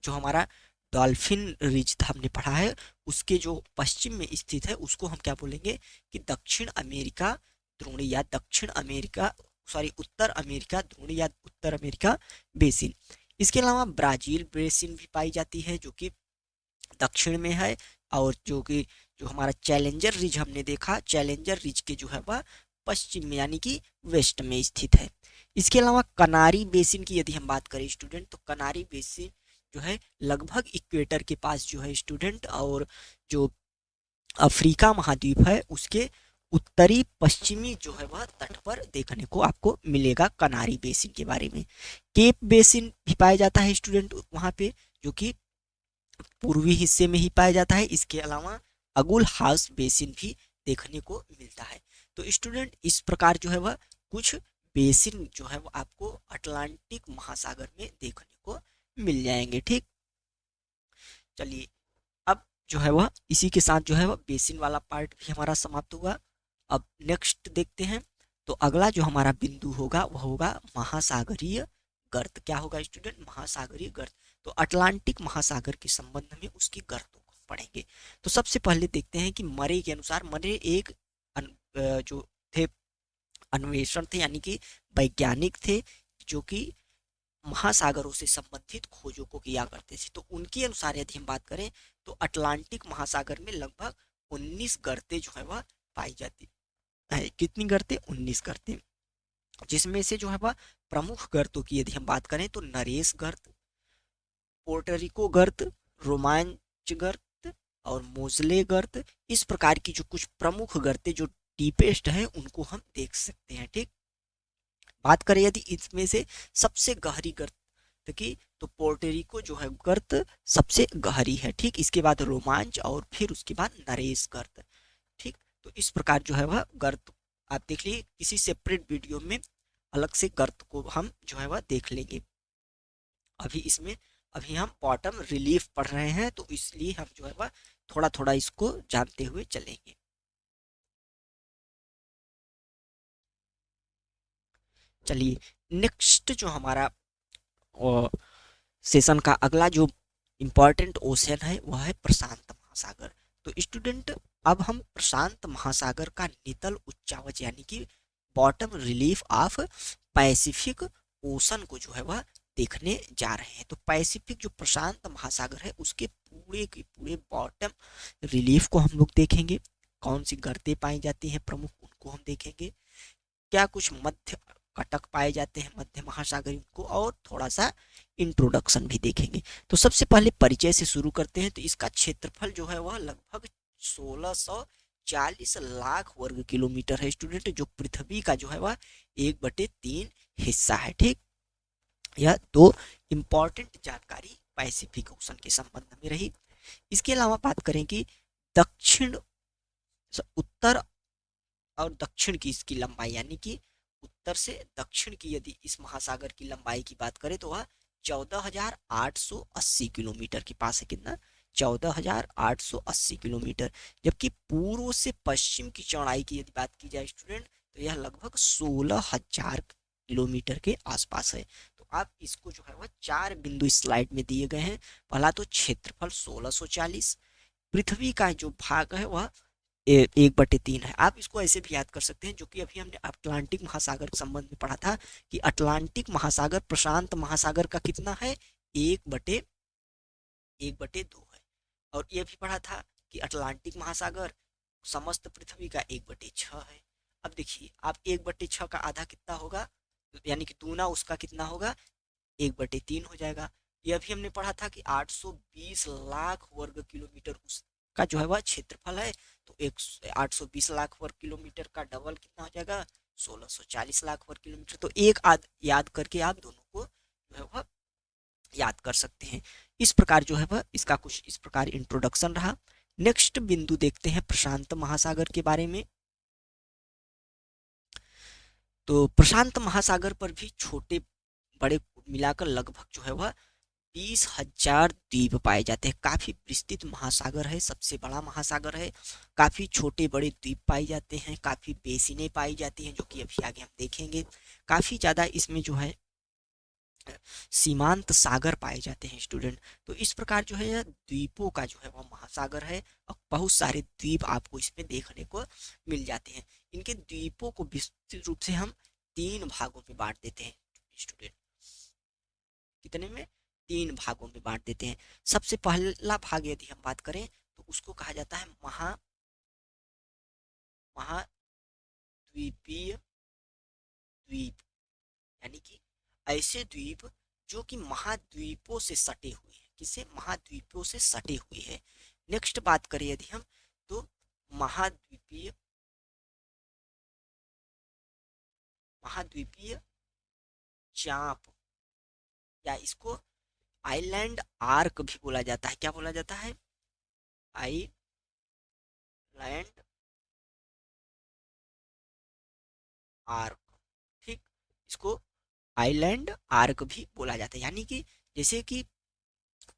जो हमारा डॉल्फिन रिज हमने पढ़ा है उसके जो पश्चिम में स्थित है उसको हम क्या बोलेंगे कि दक्षिण अमेरिका द्रोणी या दक्षिण अमेरिका, सॉरी उत्तर अमेरिका द्रोणी या उत्तर अमेरिका बेसिन। इसके अलावा ब्राजील बेसिन भी पाई जाती है जो कि दक्षिण में है, और जो कि जो हमारा चैलेंजर रिज हमने देखा, चैलेंजर रिज के जो है वह पश्चिम में यानी कि वेस्ट में स्थित है। इसके अलावा कनारी बेसिन की यदि हम बात करें स्टूडेंट, तो कनारी बेसिन जो है लगभग इक्वेटर के पास जो है स्टूडेंट, और जो अफ्रीका महाद्वीप है उसके उत्तरी पश्चिमी जो है वह तट पर देखने को आपको मिलेगा कनारी बेसिन के बारे में। केप बेसिन भी पाया जाता है स्टूडेंट वहां पे, जो कि पूर्वी हिस्से में ही पाया जाता है। इसके अलावा अगुल हाउस बेसिन भी देखने को मिलता है। तो स्टूडेंट इस प्रकार जो है वह कुछ बेसिन जो है वो आपको अटलांटिक महासागर में देखने को मिल जाएंगे। ठीक, चलिए अब जो है वह इसी के साथ जो है वह बेसिन वाला पार्ट भी हमारा समाप्त हुआ। अब नेक्स्ट देखते हैं, तो अगला जो हमारा बिंदु होगा वह होगा महासागरीय गर्त। क्या होगा स्टूडेंट? महासागरीय गर्त। तो अटलांटिक महासागर के संबंध में उसकी गर्तों को पढ़ेंगे। तो सबसे पहले देखते हैं कि मरे के अनुसार, मरे एक जो थे अन्वेषण थे यानी कि वैज्ञानिक थे जो कि महासागरों से संबंधित खोजों को किया करते थे। तो उनके अनुसार यदि हम बात करें तो अटलांटिक महासागर में लगभग 19 गर्तें जो है वह पाई जाती है। कितनी गर्तें? 19 गर्तें, जिसमें से जो है वह प्रमुख गर्तों की यदि हम बात करें तो नरेश गर्त, पोर्टरिको गर्त, रोमांच गर्त और मोजले गर्त, इस प्रकार की जो कुछ प्रमुख गर्तें जो डीपेस्ट हैं उनको हम देख सकते हैं। ठीक, बात करें यदि इसमें से सबसे गहरी गर्त की, तो पोर्टेरिको जो है गर्त सबसे गहरी है। ठीक, इसके बाद रोमांच और फिर उसके बाद नरेश गर्त। ठीक, तो इस प्रकार जो है वह गर्त आप देख लीजिए, किसी सेपरेट वीडियो में अलग से गर्त को हम जो है वह देख लेंगे। अभी इसमें अभी हम बॉटम रिलीफ पढ़ रहे हैं तो इसलिए हम जो है वह थोड़ा थोड़ा इसको जानते हुए चलेंगे। चलिए नेक्स्ट जो हमारा सेशन का अगला जो इम्पॉर्टेंट ओशन है वह है प्रशांत महासागर। तो स्टूडेंट अब हम प्रशांत महासागर का नितल उच्चावच यानी कि bottom relief of Pacific ocean को जो है वह देखने जा रहे हैं। तो पैसिफिक जो प्रशांत महासागर है उसके पूरे के पूरे बॉटम रिलीफ को हम लोग देखेंगे। कौन सी गर्तें पाई जाती हैं प्रमुख उनको हम देखेंगे। क्या कुछ मध्य कटक पाए जाते हैं मध्य महासागर को, और थोड़ा सा इंट्रोडक्शन भी देखेंगे। तो सबसे पहले परिचय से शुरू करते हैं। तो इसका क्षेत्रफल जो है वह लगभग 1640 लाख वर्ग किलोमीटर है स्टूडेंट, जो पृथ्वी का जो है वह 1/3 हिस्सा है। ठीक, यह दो इंपॉर्टेंट जानकारी पैसिफिक ओशन के संबंध में रही। इसके अलावा बात करें कि दक्षिण उत्तर और दक्षिण की इसकी लंबाई, यानी कि उत्तर से दक्षिण की यदि इस महासागर की लंबाई की बात करें तो वह 14,880 किलोमीटर के पास है। कितना? 14,880 किलोमीटर। जबकि पूर्व से पश्चिम की चौड़ाई की यदि बात की जाए स्टूडेंट तो यह लगभग 16,000 किलोमीटर के आसपास है। तो आप इसको जो है वह 4 बिंदु इस स्लाइड में दिए गए हैं। पहला तो क्षेत्रफल 1640, पृथ्वी का जो भाग है वह 1/3 है। आप इसको ऐसे भी याद कर सकते हैं, जो कि अभी हमने अटलांटिक महासागर के संबंध में पढ़ा था कि अटलांटिक महासागर प्रशांत महासागर का कितना है, 1/2 है। और ये भी पढ़ा था कि अटलांटिक महासागर समस्त पृथ्वी का 1/6 है। अब देखिए आप 1/6 का आधा कितना होगा, यानी कि दूना उसका कितना होगा, 1/3 हो जाएगा। यह भी हमने पढ़ा था कि 820 लाख वर्ग किलोमीटर उसका जो है वह क्षेत्रफल है। तो 820 लाख वर्ग किलोमीटर का डबल कितना हो जाएगा, 1640 लाख वर्ग किलोमीटर। तो एक याद करके आप दोनों को जो है वह याद कर सकते हैं। इस प्रकार जो है वह इसका कुछ इस प्रकार इंट्रोडक्शन रहा। नेक्स्ट बिंदु देखते हैं प्रशांत महासागर के बारे में। तो प्रशांत महासागर पर भी छोटे बड़े मिलाकर लगभग जो है वह 20,000 द्वीप पाए जाते हैं। काफी विस्तृत महासागर है, सबसे बड़ा महासागर है। काफी छोटे बड़े द्वीप पाए जाते हैं, काफी बेसिनें पाई जाती हैं, जो कि अभी आगे हम देखेंगे। काफी ज्यादा इसमें जो है सीमांत सागर पाए जाते हैं स्टूडेंट। तो इस प्रकार जो है यह द्वीपों का जो है वह महासागर है, और बहुत सारे द्वीप आपको इसमें देखने को मिल जाते हैं। इनके द्वीपों को विस्तृत रूप से हम 3 भागों में बांट देते हैं स्टूडेंट। कितने में? 3 भागों में बांट देते हैं। सबसे पहला भाग यदि हम बात करें तो उसको कहा जाता है महाद्वीपीय द्वीप, यानी कि ऐसे द्वीप जो कि महाद्वीपों से सटे हुए हैं। किसे? महाद्वीपों से सटे हुए हैं। नेक्स्ट बात करें यदि हम तो महाद्वीपीय महाद्वीपीय चाप, या इसको आइलैंड आर्क भी बोला जाता है। क्या बोला जाता है? Island arc. ठीक, इसको आइलैंड आर्क भी बोला जाता है। यानी कि जैसे कि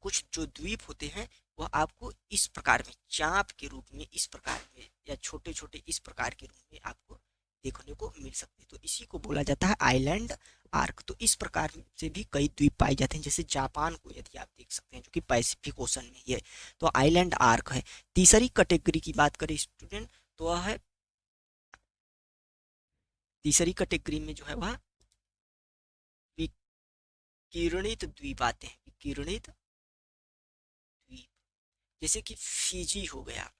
कुछ जो द्वीप होते हैं वह आपको इस प्रकार में चाप के रूप में, इस प्रकार में, या छोटे छोटे इस प्रकार के रूप में आपको देखने को मिल सकते हैं। तो इसी को बोला जाता है आइलैंड आर्क। तो इस प्रकार से भी कई द्वीप पाए जाते हैं, जैसे जापान को यदि आप देख सकते हैं जो कि पैसिफिक ओशन में ही है, तो आइलैंड आर्क है। तीसरी कैटेगरी की बात करें स्टूडेंट तो वह है, तीसरी कैटेगरी में जो है वह विकिरणित द्वीप आते हैं। विकिरणित द्वीप जैसे कि फिजी हो गया,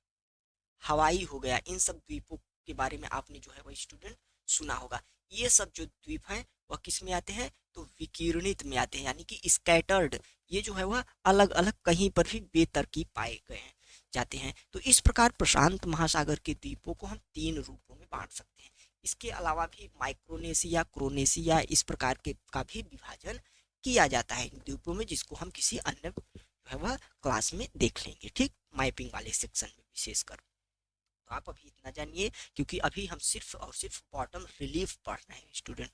हवाई हो गया, इन सब द्वीपों के बारे में आपने जो है वह स्टूडेंट सुना होगा। ये सब जो द्वीप हैं वह किस में आते हैं, तो विकिरणित में आते हैं, यानी कि स्कैटर्ड। ये जो है वह अलग अलग कहीं पर भी बेतरकीब पाए गए हैं जाते हैं। तो इस प्रकार प्रशांत महासागर के द्वीपों को हम 3 रूपों में बांट सकते हैं। इसके अलावा भी माइक्रोनेशिया, क्रोनेशिया, इस प्रकार के का भी विभाजन किया जाता है इन द्वीपों में, जिसको हम किसी अन्य जो है वह क्लास में देख लेंगे। ठीक, मैपिंग वाले सेक्शन में विशेषकर। तो आप अभी इतना जानिए, क्योंकि अभी हम सिर्फ और सिर्फ बॉटम रिलीफ पढ़ रहे हैं स्टूडेंट।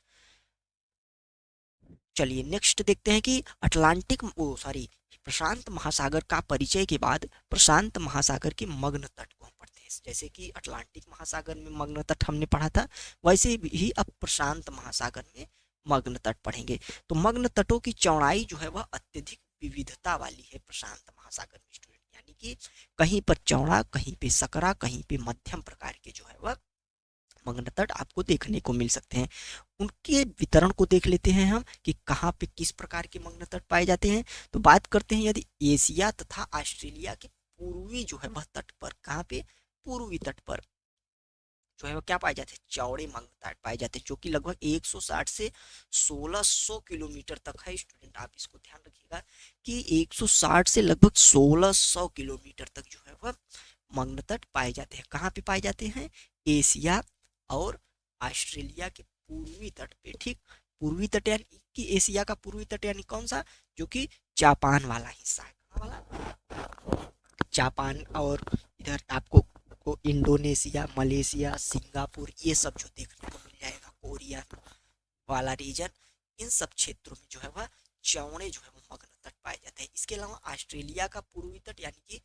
चलिए नेक्स्ट देखते हैं कि प्रशांत महासागर का परिचय के बाद प्रशांत महासागर के मग्न तट को हम पढ़ते हैं। जैसे कि अटलांटिक महासागर में मग्न तट हमने पढ़ा था, वैसे ही अब प्रशांत महासागर में मग्न तट पढ़ेंगे। तो मग्न तटों की चौड़ाई जो है वह अत्यधिक विविधता वाली है प्रशांत महासागर में स्टूडेंट, यानी कि कहीं पर चौड़ा, कहीं पे सकरा, कहीं पे मध्यम प्रकार के जो है वह मग्न तट आपको देखने को मिल सकते हैं। उनके वितरण को देख लेते हैं हम कि कहाँ पे किस प्रकार के मग्न तट पाए जाते हैं। तो बात करते हैं यदि एशिया तथा ऑस्ट्रेलिया के पूर्वी जो है वह तट पर, कहाँ पे, पूर्वी तट पर जो है वो क्या पाए जाते हैं, चौड़े मग्न तट पाए जाते हैं, जो कि लगभग 160 से 1600 किलोमीटर तक है स्टूडेंट। आप इसको ध्यान रखिएगा कि 160 से लगभग 1600 किलोमीटर तक जो है वह मग्न तट पाए जाते हैं। कहाँ पे पाए जाते हैं, एशिया और ऑस्ट्रेलिया के पूर्वी तट पे। ठीक, पूर्वी तट यानी कि एशिया का पूर्वी तट यानी कौन सा, जो कि जापान वाला हिस्सा है। कहाँ वाला, जापान, और इधर आपको को इंडोनेशिया, मलेशिया, सिंगापुर, ये सब जो देखने को मिल जाएगा, कोरिया वाला रीजन, इन सब क्षेत्रों में जो है वह चौड़े जो है वो मग्न तट पाए जाते हैं। इसके अलावा ऑस्ट्रेलिया का पूर्वी तट यानी कि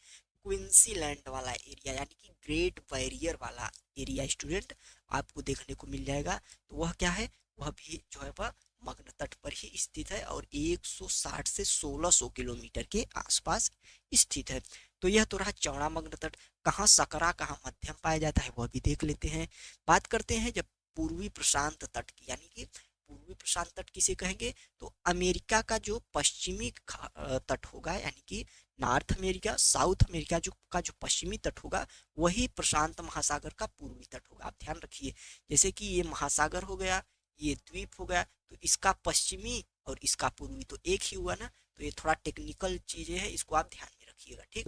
क्वींसलैंड वाला एरिया, यानी कि ग्रेट बैरियर वाला एरिया स्टूडेंट आपको देखने को मिल जाएगा। तो वह क्या है, वह भी जो है वह मग्न तट पर ही स्थित है और 160 से 1600 किलोमीटर के आसपास स्थित है। तो यह तो रहा चौड़ा मग्न तट। कहाँ सकरा, कहाँ मध्यम पाया जाता है वह भी देख लेते हैं। बात करते हैं जब पूर्वी प्रशांत तट की, यानी कि पूर्वी प्रशांत तट किसे कहेंगे, तो अमेरिका का जो पश्चिमी तट होगा, यानी कि नॉर्थ अमेरिका, साउथ अमेरिका जो पश्चिमी तट होगा, वही प्रशांत महासागर का पूर्वी तट होगा। आप ध्यान रखिए, जैसे कि ये महासागर हो गया, ये द्वीप हो गया, तो इसका पश्चिमी और इसका पूर्वी तो एक ही हुआ ना। तो ये थोड़ा टेक्निकल चीजें हैं, इसको आप ध्यान में रखिएगा। ठीक,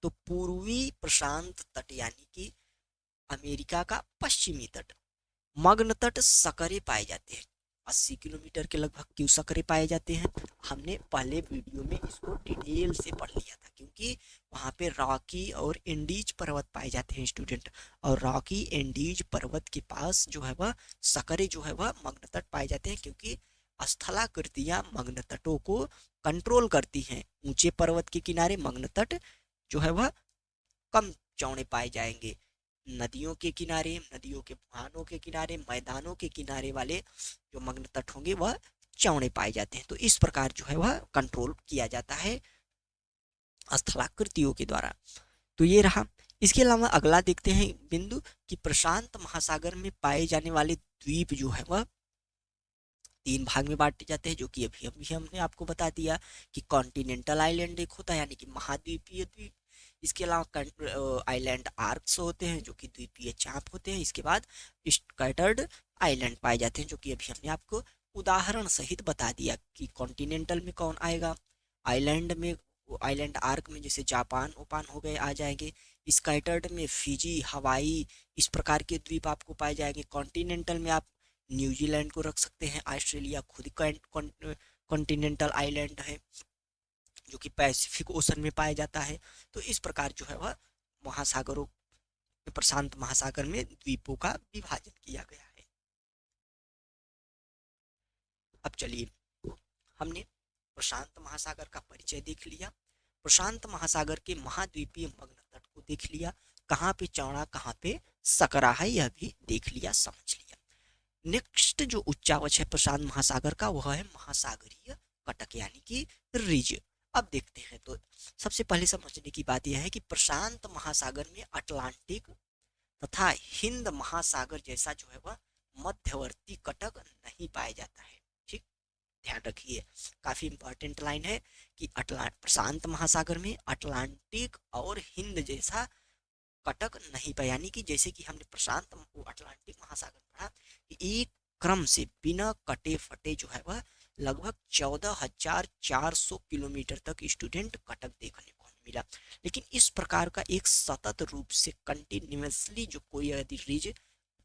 तो पूर्वी प्रशांत तट यानी कि अमेरिका का पश्चिमी तट, मग्न तट सकरे पाए जाते हैं। 80 किलोमीटर के लगभग क्यों सकरे पाए जाते हैं, हमने पहले वीडियो में इसको डिटेल से पढ़ लिया था, क्योंकि वहाँ पे रॉकी और एंडीज पर्वत पाए जाते हैं स्टूडेंट, और रॉकी एंडीज पर्वत के पास जो है वह सकरे जो है वह मग्न तट पाए जाते हैं, क्योंकि स्थलाकृतियां मग्न तटों को कंट्रोल करती हैं। ऊंचे पर्वत के किनारे मग्न तट जो है वह कम चौड़े पाए जाएंगे। नदियों के किनारे, नदियों के मुहानों के किनारे, मैदानों के किनारे वाले जो मग्न तट होंगे वह चौड़े पाए जाते हैं। तो इस प्रकार जो है वह कंट्रोल किया जाता है स्थलाकृतियों के द्वारा। तो ये रहा। इसके अलावा अगला देखते हैं बिंदु कि प्रशांत महासागर में पाए जाने वाले द्वीप जो है वह 3 भाग में बांटे जाते हैं, जो कि अभी अभी हमने आपको बता दिया कि कॉन्टिनेंटल आइलैंड एक होता है, यानी कि महाद्वीपीय द्वीप। इसके अलावा आइलैंड आर्क्स होते हैं, जो कि द्वीपीय चाप होते हैं। इसके बाद स्कैटर्ड आइलैंड पाए जाते हैं, जो कि अभी हमने आपको उदाहरण सहित बता दिया कि कॉन्टिनेंटल में कौन आएगा, आइलैंड में, आइलैंड आर्क में जैसे जापान ओपान हो गए आ जाएंगे, स्कैटर्ड में फिजी, हवाई, इस प्रकार के द्वीप आपको पाए जाएंगे। कॉन्टिनेंटल में आप न्यूजीलैंड को रख सकते हैं, ऑस्ट्रेलिया खुद कॉन्टिनेंटल आइलैंड है जो कि पैसिफिक ओशन में पाया जाता है। तो इस प्रकार जो है वह महासागरों, प्रशांत महासागर में द्वीपों का विभाजन किया गया है। अब चलिए, हमने प्रशांत महासागर का परिचय देख लिया, प्रशांत महासागर के महाद्वीपीय मग्न तट को देख लिया, कहाँ पे चौड़ा कहाँ पे सकरा है यह भी देख लिया, समझ लिया। नेक्स्ट जो उच्चावच है प्रशांत महासागर का वह है महासागरीय कटक, यानी कि रिज। अब देखते हैं, तो सबसे पहले समझने की बात यह है कि प्रशांत महासागर में अटलांटिक तथा हिंद महासागर जैसा जो है वह मध्यवर्ती कटक नहीं पाया जाता है। ठीक, ध्यान रखिए, काफी इंपॉर्टेंट लाइन है कि प्रशांत महासागर में अटलांटिक और हिंद जैसा कटक नहीं पाया, यानी कि जैसे कि हमने प्रशांत अटलांटिक महासागर पढ़ा कि एक क्रम से बिना कटे फटे जो है वह लगभग 14,400 किलोमीटर तक स्टूडेंट कटक देखने को मिला। लेकिन इस प्रकार का एक सतत रूप से कंटिन्यूसली जो कोई यदि रीज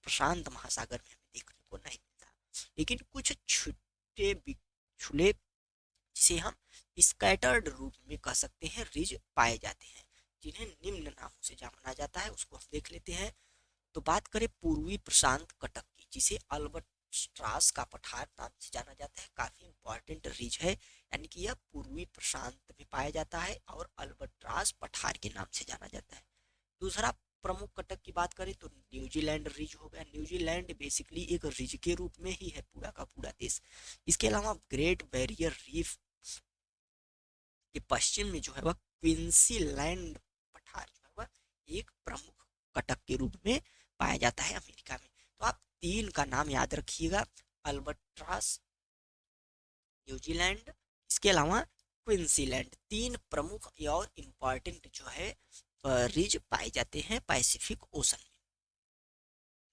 प्रशांत महासागर में हमें देखने को नहीं मिलता, लेकिन कुछ छुट्टे बिछुड़े, जिसे हम स्कैटर्ड रूप में कह सकते हैं, रिज पाए जाते हैं, जिन्हें निम्न नामों से जाना जाता है, उसको हम देख लेते हैं। तो बात करें पूर्वी प्रशांत कटक की, जिसे अल्बर्ट्रास का पठार नाम से जाना जाता है, काफी इंपॉर्टेंट रिज है, यानी कि यह पूर्वी प्रशांत में पाया जाता है और अल्बर्ट्रास पठार के नाम से जाना जाता है। दूसरा प्रमुख कटक की बात करें तो न्यूजीलैंड रिज हो गया। न्यूजीलैंड बेसिकली एक रिज के रूप में ही है पूरा का पूरा देश। इसके अलावा ग्रेट बैरियर रीफ के पश्चिम में जो है वह क्विंसीलैंड पठार जो है वह एक प्रमुख कटक के रूप में पाया जाता है अमेरिका में। तो आप तीन का नाम याद रखिएगा, अल्बर्ट्रास, न्यूजीलैंड, इसके अलावा क्विंसीलैंड। तीन प्रमुख और इम्पॉर्टेंट जो है रिज पाए जाते हैं पैसिफिक ओशन में।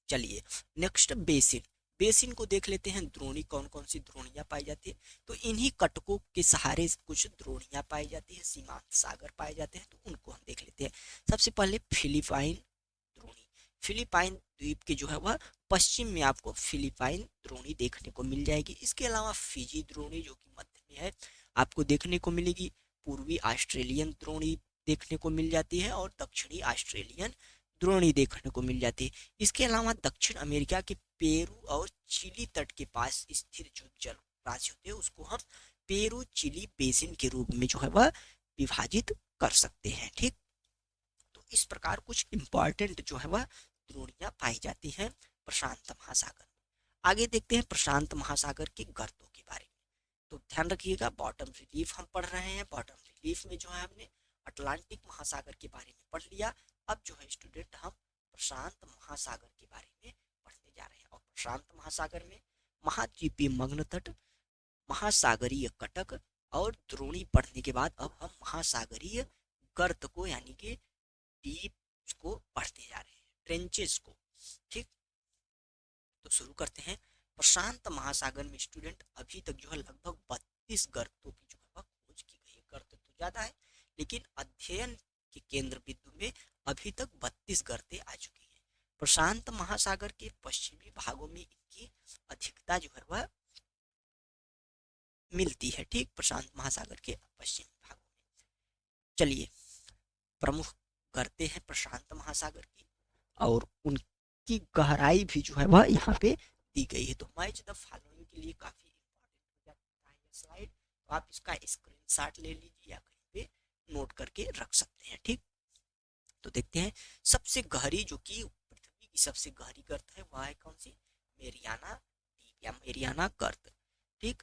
चलिए नेक्स्ट बेसिन, बेसिन को देख लेते हैं। द्रोणी, कौन कौन सी द्रोणियां पाई जाती है? तो इन्हीं कटकों के सहारे कुछ द्रोणियां पाई जाती है, सीमांत सागर पाए जाते हैं, तो उनको हम देख लेते हैं। सबसे पहले फिलिपाइन द्रोणी, फिलिपाइन द्वीप के जो है वह पश्चिम में आपको फिलिपाइन द्रोणी देखने को मिल जाएगी। इसके अलावा फिजी द्रोणी जो कि मध्य में है आपको देखने को मिलेगी। पूर्वी ऑस्ट्रेलियन द्रोणी देखने को मिल जाती है और दक्षिणी ऑस्ट्रेलियन द्रोणी देखने को मिल जाती है। इसके अलावा दक्षिण अमेरिका के पेरू और चिली तट के पास स्थित जो जल राशि होते हैं उसको हम पेरू चिली बेसिन के रूप में जो है वह विभाजित कर सकते हैं। ठीक, तो इस प्रकार कुछ इंपॉर्टेंट जो है वह द्रोणियां पाई जाती हैं प्रशांत महासागर। आगे देखते हैं प्रशांत महासागर के गर्तों के बारे में। तो ध्यान रखिएगा, बॉटम रिलीफ हम पढ़ रहे हैं। बॉटम रिलीफ में जो है हमने अटलांटिक महासागर के बारे में पढ़ लिया। अब जो है स्टूडेंट हम प्रशांत महासागर के बारे में पढ़ने जा रहे हैं। और प्रशांत महासागर में महाद्वीपीय मग्न तट, महासागरीय कटक और द्रोणी पढ़ने के बाद अब हम महासागरीय गर्त को यानी कि डीप को पढ़ते जा रहे हैं, ट्रेंचेस को। ठीक, तो शुरू करते हैं। प्रशांत महासागर में स्टूडेंट अभी तक जो है लगभग 32 गर्तों की जो है वह खोज की गई है। गर्त तो ज्यादा है लेकिन अध्ययन के केंद्र बिंदु में अभी तक 32 गर्तें आ चुकी हैं। प्रशांत महासागर के पश्चिमी भागों में इनकी अधिकता जो है वह मिलती है। ठीक, प्रशांत महासागर के पश्चिमी भागों में। चलिए, प्रमुख गर्तें हैं प्रशांत महासागर की और उनकी गहराई भी जो है वह यहाँ पे दी गई है। तो मैच द फॉलोइंग के लिए काफी इंपॉर्टेंट हो जाता है ये स्लाइड, तो आप इसका स्क्रीनशॉट ले लीजिए या कहीं पे नोट करके रख सकते हैं। ठीक, तो देखते हैं सबसे गहरी जो कि पृथ्वी की सबसे गहरी गर्त है वह है कौन सी? मेरियाना डीप या मेरियाना गर्त। ठीक,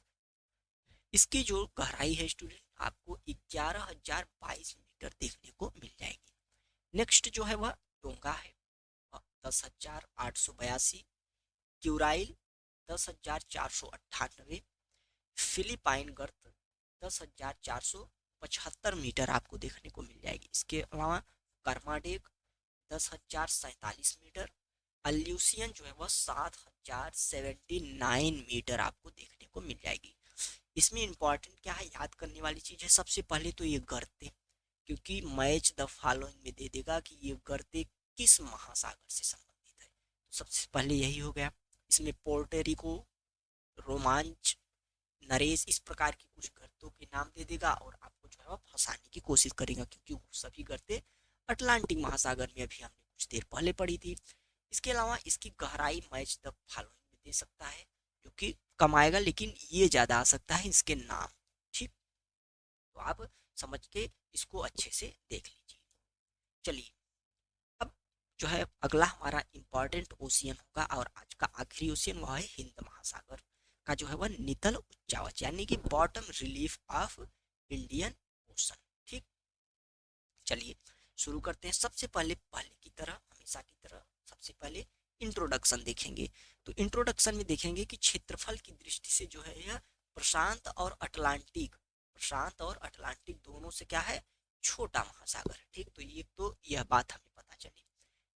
इसकी जो गहराई है स्टूडेंट आपको 11,022 मीटर देखने को मिल जाएगी। नेक्स्ट जो है वह टोंगा है 10,882, क्यूराइल 10,498, फिलिपाइन गर्त 10,475 मीटर आपको देखने को मिल जाएगी। इसके अलावा कर्माडेक 10,047 मीटर, अल्यूसियन जो है वह 7,079 मीटर आपको देखने को मिल जाएगी। इसमें इंपॉर्टेंट क्या है, याद करने वाली चीज है सबसे पहले तो ये गर्ते, क्योंकि मैच द फॉलोइंग में दे देगा कि ये गर्ते किस महासागर से संबंधित है। तो सबसे पहले यही हो गया। इसमें पोर्टोरिको, रोमांच, नरेश, इस प्रकार की कुछ गर्तों के नाम दे देगा और आपको जो है वह फंसाने की कोशिश करेगा, क्योंकि वो सभी गर्ते अटलांटिक महासागर में अभी हमने कुछ देर पहले पढ़ी थी। इसके अलावा इसकी गहराई मैच द फॉलोइंग में दे सकता है जो कि कम आएगा, लेकिन ये ज्यादा आ सकता है इसके नाम। ठीक, तो आप समझ के इसको अच्छे से देख लीजिए। चलिए, अब जो है अगला हमारा इंपॉर्टेंट ओशियन होगा और आज का आखिरी ओशियन वह है हिंद महासागर का जो है वह नितल उच्चावच यानी कि bottom relief of Indian ocean. ठीक, चलिए शुरू करते हैं। सबसे पहले पहले की तरह हमेशा की तरह सबसे पहले इंट्रोडक्शन देखेंगे। तो इंट्रोडक्शन में देखेंगे कि क्षेत्रफल की दृष्टि से जो है यह प्रशांत और अटलांटिक, प्रशांत और अटलांटिक दोनों से क्या है, छोटा महासागर है। ठीक, तो ये तो यह बात हमें पता चली।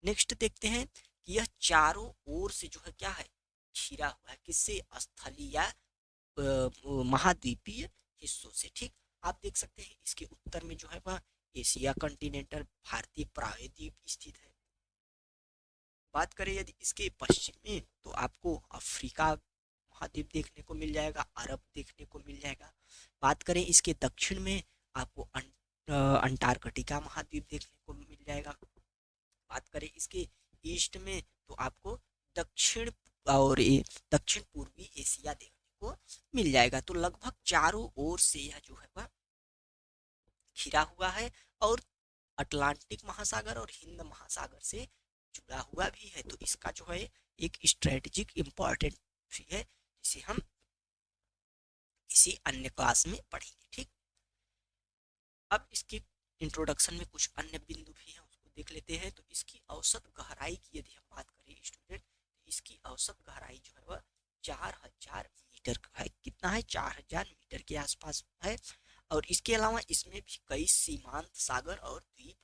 नेक्स्ट देखते हैं कि यह चारों ओर से जो है क्या है, घिरा हुआ है किससे, स्थलीय या महाद्वीपीय हिस्सों से। ठीक, आप देख सकते हैं इसके उत्तर में जो है वह एशिया कंटिनेंटल भारतीय प्रायद्वीप स्थित है। बात करें यदि इसके पश्चिम में तो आपको अफ्रीका महाद्वीप देखने को मिल जाएगा, अरब देखने को मिल जाएगा। बात करें इसके दक्षिण में आपको अंटार्कटिका महाद्वीप देखने को मिल जाएगा। बात करें इसके ईस्ट में तो आपको दक्षिण और दक्षिण पूर्वी एशिया देखने को मिल जाएगा। तो लगभग चारों ओर से यह जो है वह घिरा हुआ है और अटलांटिक महासागर और हिंद महासागर से जुड़ा हुआ भी है। तो इसका जो है एक स्ट्रेटेजिक इम्पोर्टेंट भी है जिसे हम किसी अन्य क्लास में पढ़ेंगे। ठीक, अब इसके इंट्रोडक्शन में कुछ अन्य बिंदु भी हैं, उसको देख लेते हैं। तो इसकी औसत गहराई की यदि हम बात करें स्टूडेंट, तो इसकी औसत गहराई जो है वह 4000 मीटर का है। कितना है? 4000 मीटर के आसपास है। और इसके अलावा इसमें भी कई सीमांत सागर और द्वीप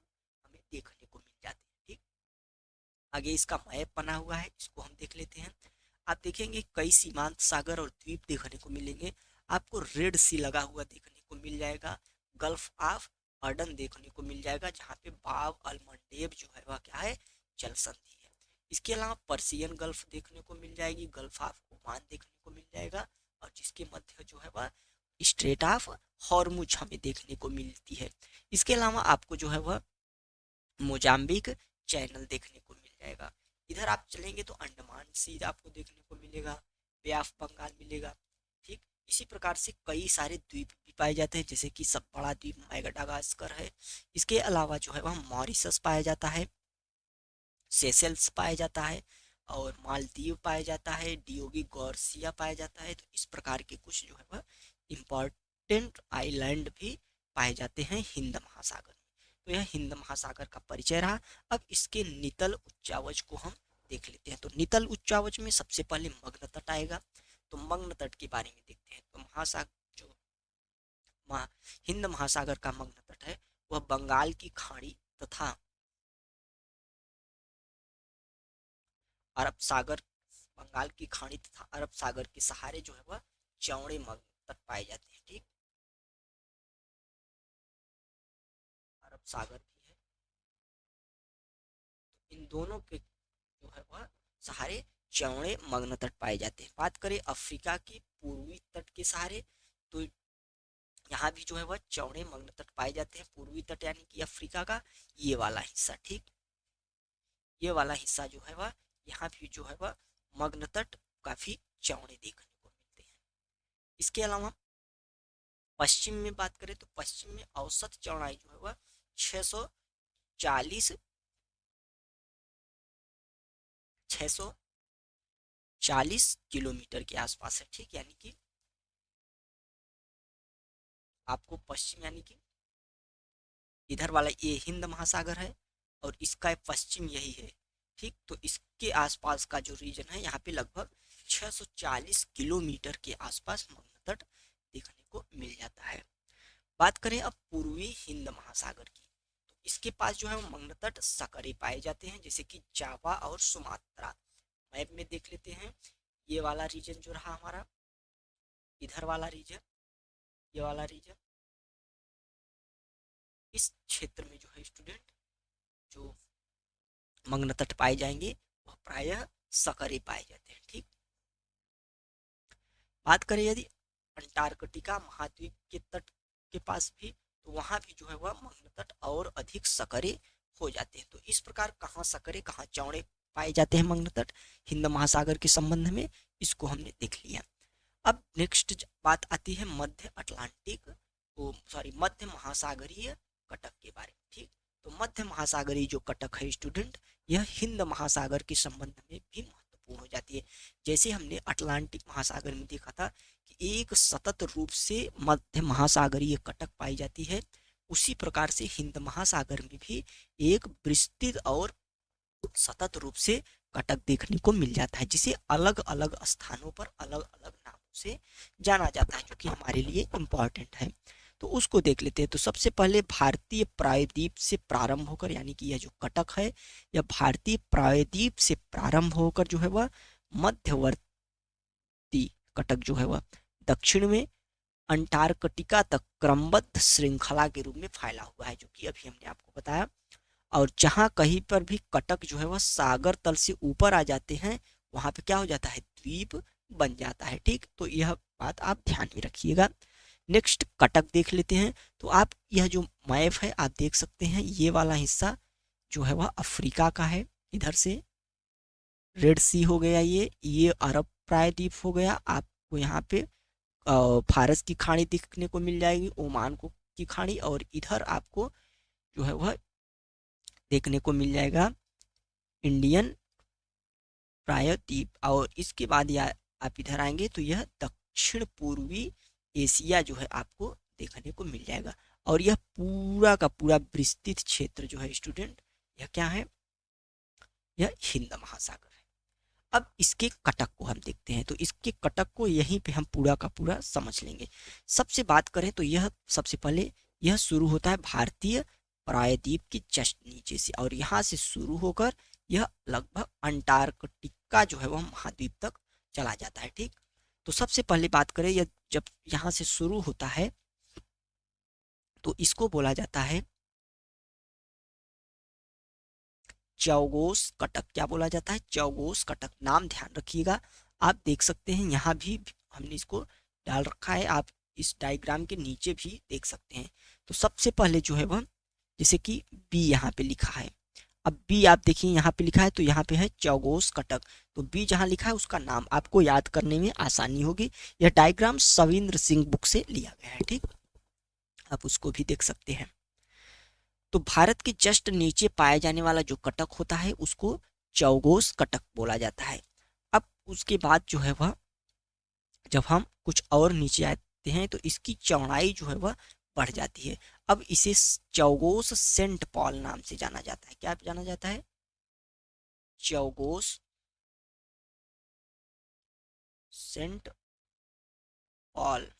हमें देखने को मिल जाते हैं। ठीक, आगे इसका मैप बना हुआ है, इसको हम देख लेते हैं। आप देखेंगे कई सीमांत सागर और द्वीप देखने को मिलेंगे। आपको रेड सी लगा हुआ देखने को मिल जाएगा। गल्फ ऑफ अडन देखने को मिल जाएगा, जहाँ पे बाब अल मंडेब जो है वह क्या है? जल संधि है। इसके अलावा पर्सियन गल्फ देखने को मिल जाएगी, गल्फ ऑफ ओमान देखने को मिल जाएगा, और जिसके मध्य जो है वह स्ट्रेट ऑफ हॉर्मुज हमें देखने को मिलती है। इसके अलावा आपको जो है वह मोजाम्बिक चैनल देखने को मिल जाएगा। इधर आप चलेंगे तो अंडमान सी आपको देखने को मिलेगा, बे ऑफ बंगाल मिलेगा। ठीक, इसी प्रकार से कई सारे द्वीप भी पाए जाते हैं, जैसे कि सब बड़ा द्वीप मैडागास्कर है। इसके अलावा जो है वह मॉरिशस पाया जाता है, सेशेल्स पाया जाता है, और मालदीव पाया जाता है, डियोगी गॉर्सिया पाया जाता है। तो इस प्रकार के कुछ जो है वह इम्पोर्टेंट आइलैंड भी पाए जाते हैं हिंद महासागर में। तो यह हिंद महासागर का परिचय रहा। अब इसके नितल उच्चावच को हम देख लेते हैं। तो नितल उच्चावच में सबसे पहले मग्न तट आएगा। तो मग्न तट के बारे में देखते हैं। तो महासागर जो महा, हिंद महासागर का मग्न तट है वह बंगाल की खाड़ी तथा अरब सागर, बंगाल की खाड़ी तथा अरब सागर के सहारे जो है वह चौड़े मग्न तट पाए जाते हैं। ठीक, अरब सागर भी है, तो इन दोनों के जो है वह सहारे चौड़े मग्न तट पाए जाते हैं। बात करें अफ्रीका की पूर्वी तट के सहारे, तो यहाँ भी जो है वह चौड़े मग्न तट पाए जाते हैं। पूर्वी तट यानी कि अफ्रीका का ये वाला हिस्सा। ठीक, ये वाला हिस्सा जो है वह यहाँ भी जो है वह मग्न तट काफी चौड़े देखने को मिलते हैं। इसके अलावा पश्चिम में बात करें तो पश्चिम में औसत चौड़ाई जो है वह 640 640 किलोमीटर के आसपास है। ठीक, यानी कि आपको पश्चिम यानी कि इधर वाला ये हिंद महासागर है, और इसका पश्चिम यही है। ठीक, तो इसके आसपास का जो रीजन है यहाँ पे लगभग 640 किलोमीटर के आसपास मग्न तट देखने को मिल जाता है। बात करें अब पूर्वी हिंद महासागर की, तो इसके पास जो है मग्न तट सकरे पाए जाते हैं, जैसे कि जावा और सुमात्रा। मैप में देख लेते हैं। ये वाला रीजन जो रहा हमारा, इधर वाला रीजन, ये वाला रीजन, इस क्षेत्र में जो है स्टूडेंट जो मग्न तट पाए जाएंगे वह प्रायः सकरे पाए जाते हैं। ठीक, बात करें यदि अंटार्कटिका महाद्वीप के तट के पास भी, तो वहां भी जो है वह मग्न तट और अधिक सकरे हो जाते हैं। तो इस प्रकार कहाँ सकरे कहाँ चौड़े पाए जाते हैं मग्न तट हिंद महासागर के संबंध में, इसको हमने देख लिया। अब नेक्स्ट बात आती है मध्य अटलांटिक, सॉरी मध्य महासागरीय कटक के बारे में। ठीक, तो मध्य महासागरीय जो कटक है स्टूडेंट, यह हिंद महासागर के संबंध में भी महत्वपूर्ण हो जाती है। जैसे हमने अटलांटिक महासागर में देखा था कि एक सतत रूप से मध्य महासागरीय कटक पाई जाती है, उसी प्रकार से हिंद महासागर में भी एक विस्तृत और सतत रूप से कटक देखने को मिल जाता है, जिसे अलग अलग स्थानों पर अलग अलग नामों से जाना जाता है, जो कि हमारे लिए इम्पोर्टेंट है। तो उसको देख लेते हैं। तो सबसे पहले भारतीय प्रायद्वीप से प्रारंभ होकर, यानी कि यह जो कटक है यह भारतीय प्रायद्वीप से प्रारंभ होकर जो है वह मध्यवर्ती कटक जो है वह दक्षिण में अंटार्कटिका तक क्रमबद्ध श्रृंखला के रूप में फैला हुआ है, जो कि अभी हमने आपको बताया। और जहां कहीं पर भी कटक जो है वह सागर तल से ऊपर आ जाते हैं, वहां पे क्या हो जाता है? द्वीप बन जाता है। ठीक, तो यह बात आप ध्यान में रखिएगा। नेक्स्ट कटक देख लेते हैं। तो आप यह जो मैप है आप देख सकते हैं, ये वाला हिस्सा जो है वह अफ्रीका का है। इधर से रेड सी हो गया, ये अरब प्रायद्वीप हो गया। आपको यहाँ पे फारस की खाड़ी देखने को मिल जाएगी, ओमान को की खाड़ी, और इधर आपको जो है वह देखने को मिल जाएगा इंडियन प्रायद्वीप। और इसके बाद या आप इधर आएंगे तो यह दक्षिण पूर्वी एशिया जो है आपको देखने को मिल जाएगा। और यह पूरा का पूरा विस्तृत क्षेत्र जो है स्टूडेंट, यह क्या है, यह हिंद महासागर है। अब इसके कटक को हम देखते हैं, तो इसके कटक को यहीं पे हम पूरा का पूरा समझ लेंगे। सबसे बात करें तो यह सबसे पहले यह शुरू होता है भारतीय प्रायद्वीप के जस्ट नीचे से, और यहाँ से शुरू होकर यह लगभग अंटार्कटिका जो है वह महाद्वीप तक चला जाता है। ठीक, तो सबसे पहले बात करें, यह जब यहाँ से शुरू होता है तो इसको बोला जाता है चौगोस कटक। क्या बोला जाता है, चौगोस कटक। नाम ध्यान रखिएगा, आप देख सकते हैं यहाँ भी हमने इसको डाल रखा है, आप इस डायग्राम के नीचे भी देख सकते हैं। तो सबसे पहले जो है वह, जैसे कि बी यहाँ पे लिखा है, अब बी आप देखिए यहाँ पे लिखा है, तो यहाँ पे है चौगोस कटक, तो बी जहाँ लिखा है उसका नाम आपको याद करने में आसानी होगी। यह डायग्राम सविंद्र सिंह बुक से लिया गया है। ठीक, आप उसको भी देख सकते हैं। तो भारत के जस्ट नीचे पाया जाने वाला जो कटक होता है उसको चौगोस कटक बोला जाता है। अब उसके बाद जो है वह, जब हम कुछ और नीचे आते हैं तो इसकी चौड़ाई जो है वह बढ़ जाती है। अब इसे चौगोस सेंट पॉल नाम से जाना जाता है। क्या जाना जाता है, चौगोस सेंट पॉल।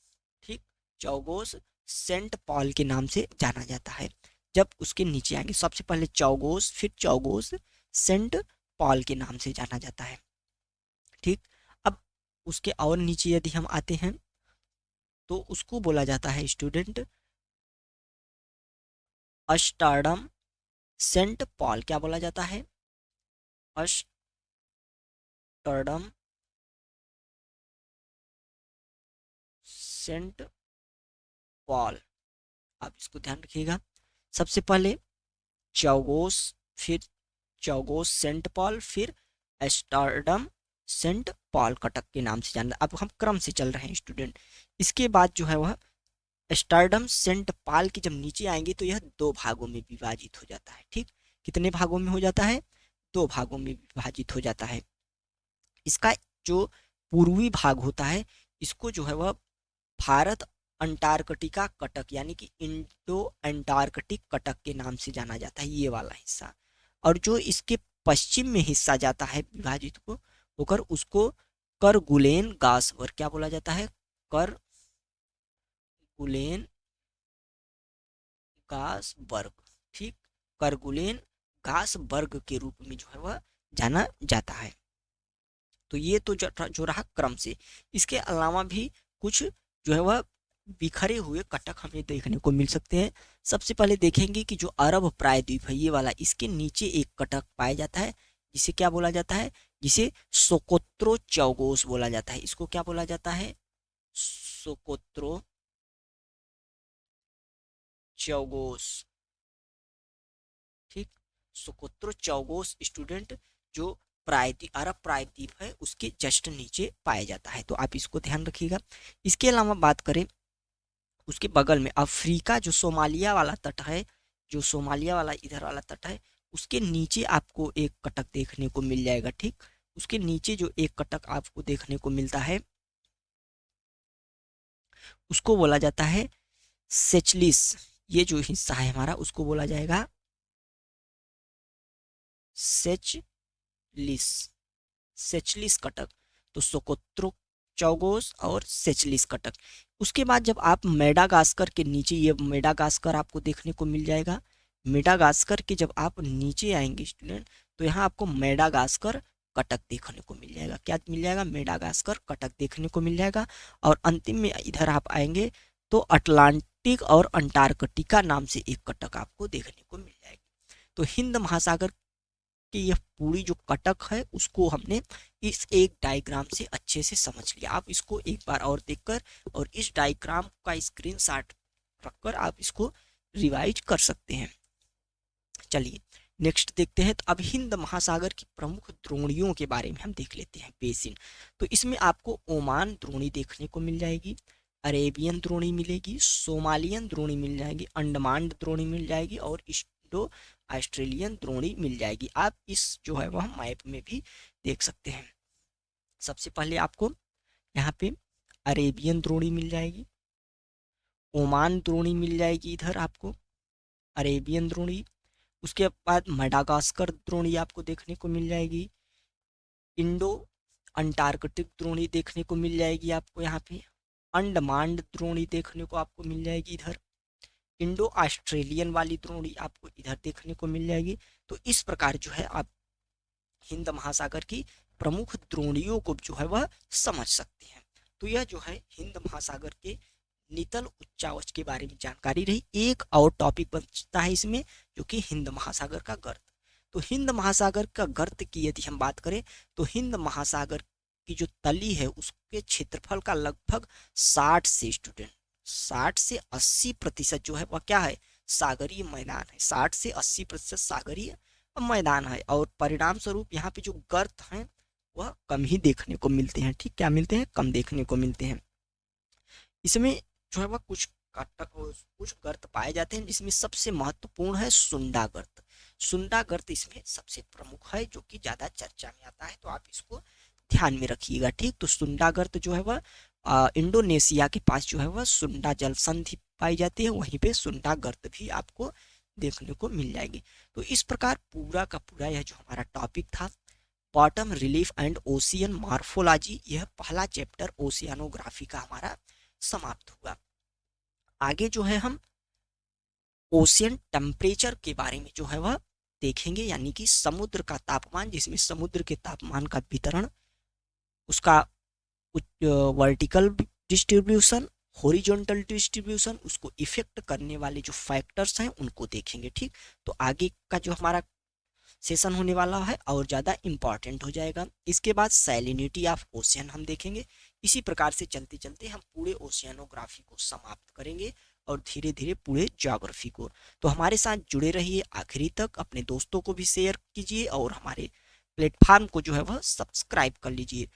ठीक, चौगोस सेंट पॉल के नाम से जाना जाता है। जब उसके नीचे आएंगे, सबसे पहले चौगोस, फिर चौगोस सेंट पॉल के नाम से जाना जाता है। ठीक, अब उसके और नीचे यदि हम आते हैं तो उसको बोला जाता है स्टूडेंट अम्स्टर्डम सेंट पॉल। क्या बोला जाता है, अम्स्टर्डम सेंट पॉल। आप इसको ध्यान रखिएगा, सबसे पहले चौगोस, फिर चौगोस सेंट पॉल, फिर एस्टर्डम सेंट पॉल कटक के नाम से जानना। अब हम क्रम से चल रहे हैं स्टूडेंट। इसके बाद जो है वह एस्टर्डम सेंट पॉल के जब नीचे आएंगे तो यह दो भागों में विभाजित हो जाता है। ठीक, कितने भागों में हो जाता है, दो भागों में विभाजित हो जाता है। इसका जो पूर्वी भाग होता है इसको जो है वह भारत अंटार्कटिका कटक यानी कि इंडो अंटार्कटिक कटक के नाम से जाना जाता है, ये वाला हिस्सा। और जो इसके पश्चिम में हिस्सा जाता है विभाजित को होकर, उसको करगुलेन गासवर्ग। क्या बोला जाता है, करगुलेन गासवर्ग। ठीक, करगुलेन गासवर्ग के रूप में जो है वह जाना जाता है। तो ये तो जो रहा क्रम से। इसके अलावा भी कुछ जो है वह बिखरे हुए कटक हमें देखने को मिल सकते हैं। सबसे पहले देखेंगे कि जो अरब प्रायद्वीप है ये वाला, इसके नीचे एक कटक पाया जाता है जिसे क्या बोला जाता है, जिसे सोकोत्रो चौगोस बोला जाता है। इसको क्या बोला जाता है, सोकोत्रो चौगोस। ठीक, सोकोत्रो चौगोस स्टूडेंट जो प्रायद्वीप, अरब प्रायद्वीप है उसके जस्ट नीचे पाया जाता है, तो आप इसको ध्यान रखिएगा। इसके अलावा बात करें, उसके बगल में अफ्रीका जो सोमालिया वाला तट है, जो सोमालिया वाला इधर वाला तट है, उसके नीचे आपको एक कटक देखने को मिल जाएगा। ठीक, उसके नीचे जो एक कटक आपको देखने को मिलता है उसको बोला जाता है सेचलिस। ये जो हिस्सा है हमारा उसको बोला जाएगा सेचलिस, सेचलिस कटक। तो सोकोत्रो चौगोस और सेचलिस कटक। उसके बाद जब आप मेडागास्कर के नीचे, ये मेडागास्कर आपको देखने को मिल जाएगा। मेडागास्कर के जब आप नीचे आएंगे स्टूडेंट तो यहाँ आपको मेडागास्कर कटक देखने को मिल जाएगा। क्या मिल जाएगा, मेडागास्कर कटक देखने को मिल जाएगा। और अंतिम में इधर आप आएंगे तो अटलांटिक और अंटार्कटिका नाम से एक कटक आपको देखने को मिल जाएगी। तो हिंद महासागर कि यह पूरी जो कटक है उसको हमने इस एक डायग्राम से अच्छे से समझ लिया। आप इसको एक बार और देखकर और इस डायग्राम का स्क्रीनशॉट रखकर आप इसको रिवाइज कर सकते हैं। चलिए नेक्स्ट देखते हैं। तो अब हिंद महासागर की प्रमुख द्रोणियों के बारे में हम देख लेते हैं, बेसिन। तो इसमें आपको ओमान द्रोणी देखने को मिल जाएगी, अरेबियन द्रोणी मिलेगी, सोमालियन द्रोणी मिल जाएगी, अंडमान द्रोणी मिल जाएगी और इंडो ऑस्ट्रेलियन द्रोणी मिल जाएगी। आप इस जो है वह मैप में भी देख सकते हैं। सबसे पहले आपको यहाँ पे अरेबियन द्रोणी मिल जाएगी, ओमान द्रोणी मिल जाएगी इधर आपको, अरेबियन द्रोणी। उसके बाद मडागास्कर द्रोणी आपको देखने को मिल जाएगी। इंडो अंटार्कटिक द्रोणी देखने को मिल जाएगी आपको यहाँ पे। अंडमान द्रोणी देखने को आपको मिल जाएगी इधर। इंडो ऑस्ट्रेलियन वाली द्रोणी आपको इधर देखने को मिल जाएगी। तो इस प्रकार जो है आप हिंद महासागर की प्रमुख द्रोणियों को जो है वह समझ सकते हैं। तो यह जो है हिंद महासागर के नितल उच्चावच के बारे में जानकारी रही। एक और टॉपिक बचता है इसमें, जो कि हिंद महासागर का गर्त। तो हिंद महासागर का गर्त की यदि हम बात करें तो हिंद महासागर की जो तली है उसके क्षेत्रफल का लगभग 60 से स्टूडेंट 60 से 80% जो है वह क्या है, सागरीय मैदान है। 60 से 80% सागरीय मैदान है, और परिणाम स्वरूप यहाँ पे जो गर्त हैं वह कम ही देखने को मिलते हैं। ठीक, क्या मिलते हैं, कम देखने को मिलते हैं। इसमें जो है वह कुछ गर्त पाए जाते हैं, जिसमें सबसे महत्वपूर्ण है सुंडा गर्त। सुंडा गर्त इसमें सबसे प्रमुख है, जो कि ज्यादा चर्चा में आता है, तो आप इसको ध्यान में रखिएगा। ठीक, तो सुंडा गर्त जो है वह इंडोनेशिया के पास जो है वह सुंडा जल संधि पाई जाती है, वहीं पे सुंडा गर्त भी आपको देखने को मिल जाएगी। तो इस प्रकार पूरा का पूरा यह जो हमारा टॉपिक था bottom relief and ocean morphology, यह पहला चैप्टर ओशियानोग्राफी का हमारा समाप्त हुआ। आगे जो है हम ओशियन टेम्परेचर के बारे में जो है वह देखेंगे, यानी कि समुद्र का तापमान, जिसमें समुद्र के तापमान का वितरण, उसका वर्टिकल डिस्ट्रीब्यूशन, हॉरिजॉन्टल डिस्ट्रीब्यूशन, उसको इफेक्ट करने वाले जो फैक्टर्स हैं उनको देखेंगे। ठीक, तो आगे का जो हमारा सेशन होने वाला है और ज़्यादा इम्पॉर्टेंट हो जाएगा। इसके बाद सैलिनिटी ऑफ ओशियन हम देखेंगे। इसी प्रकार से चलते चलते हम पूरे ओशियानोग्राफी को समाप्त करेंगे और धीरे धीरे पूरे ज्योग्राफी को। तो हमारे साथ जुड़े रहिए आखिरी तक, अपने दोस्तों को भी शेयर कीजिए और हमारे प्लेटफॉर्म को जो है वह सब्सक्राइब कर लीजिए।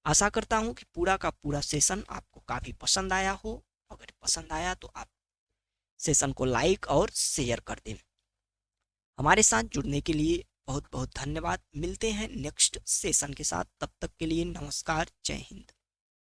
आशा करता हूँ कि पूरा का पूरा सेशन आपको काफ़ी पसंद आया हो। अगर पसंद आया तो आप सेशन को लाइक और शेयर कर दें। हमारे साथ जुड़ने के लिए बहुत बहुत धन्यवाद। मिलते हैं नेक्स्ट सेशन के साथ, तब तक के लिए नमस्कार, जय हिंद।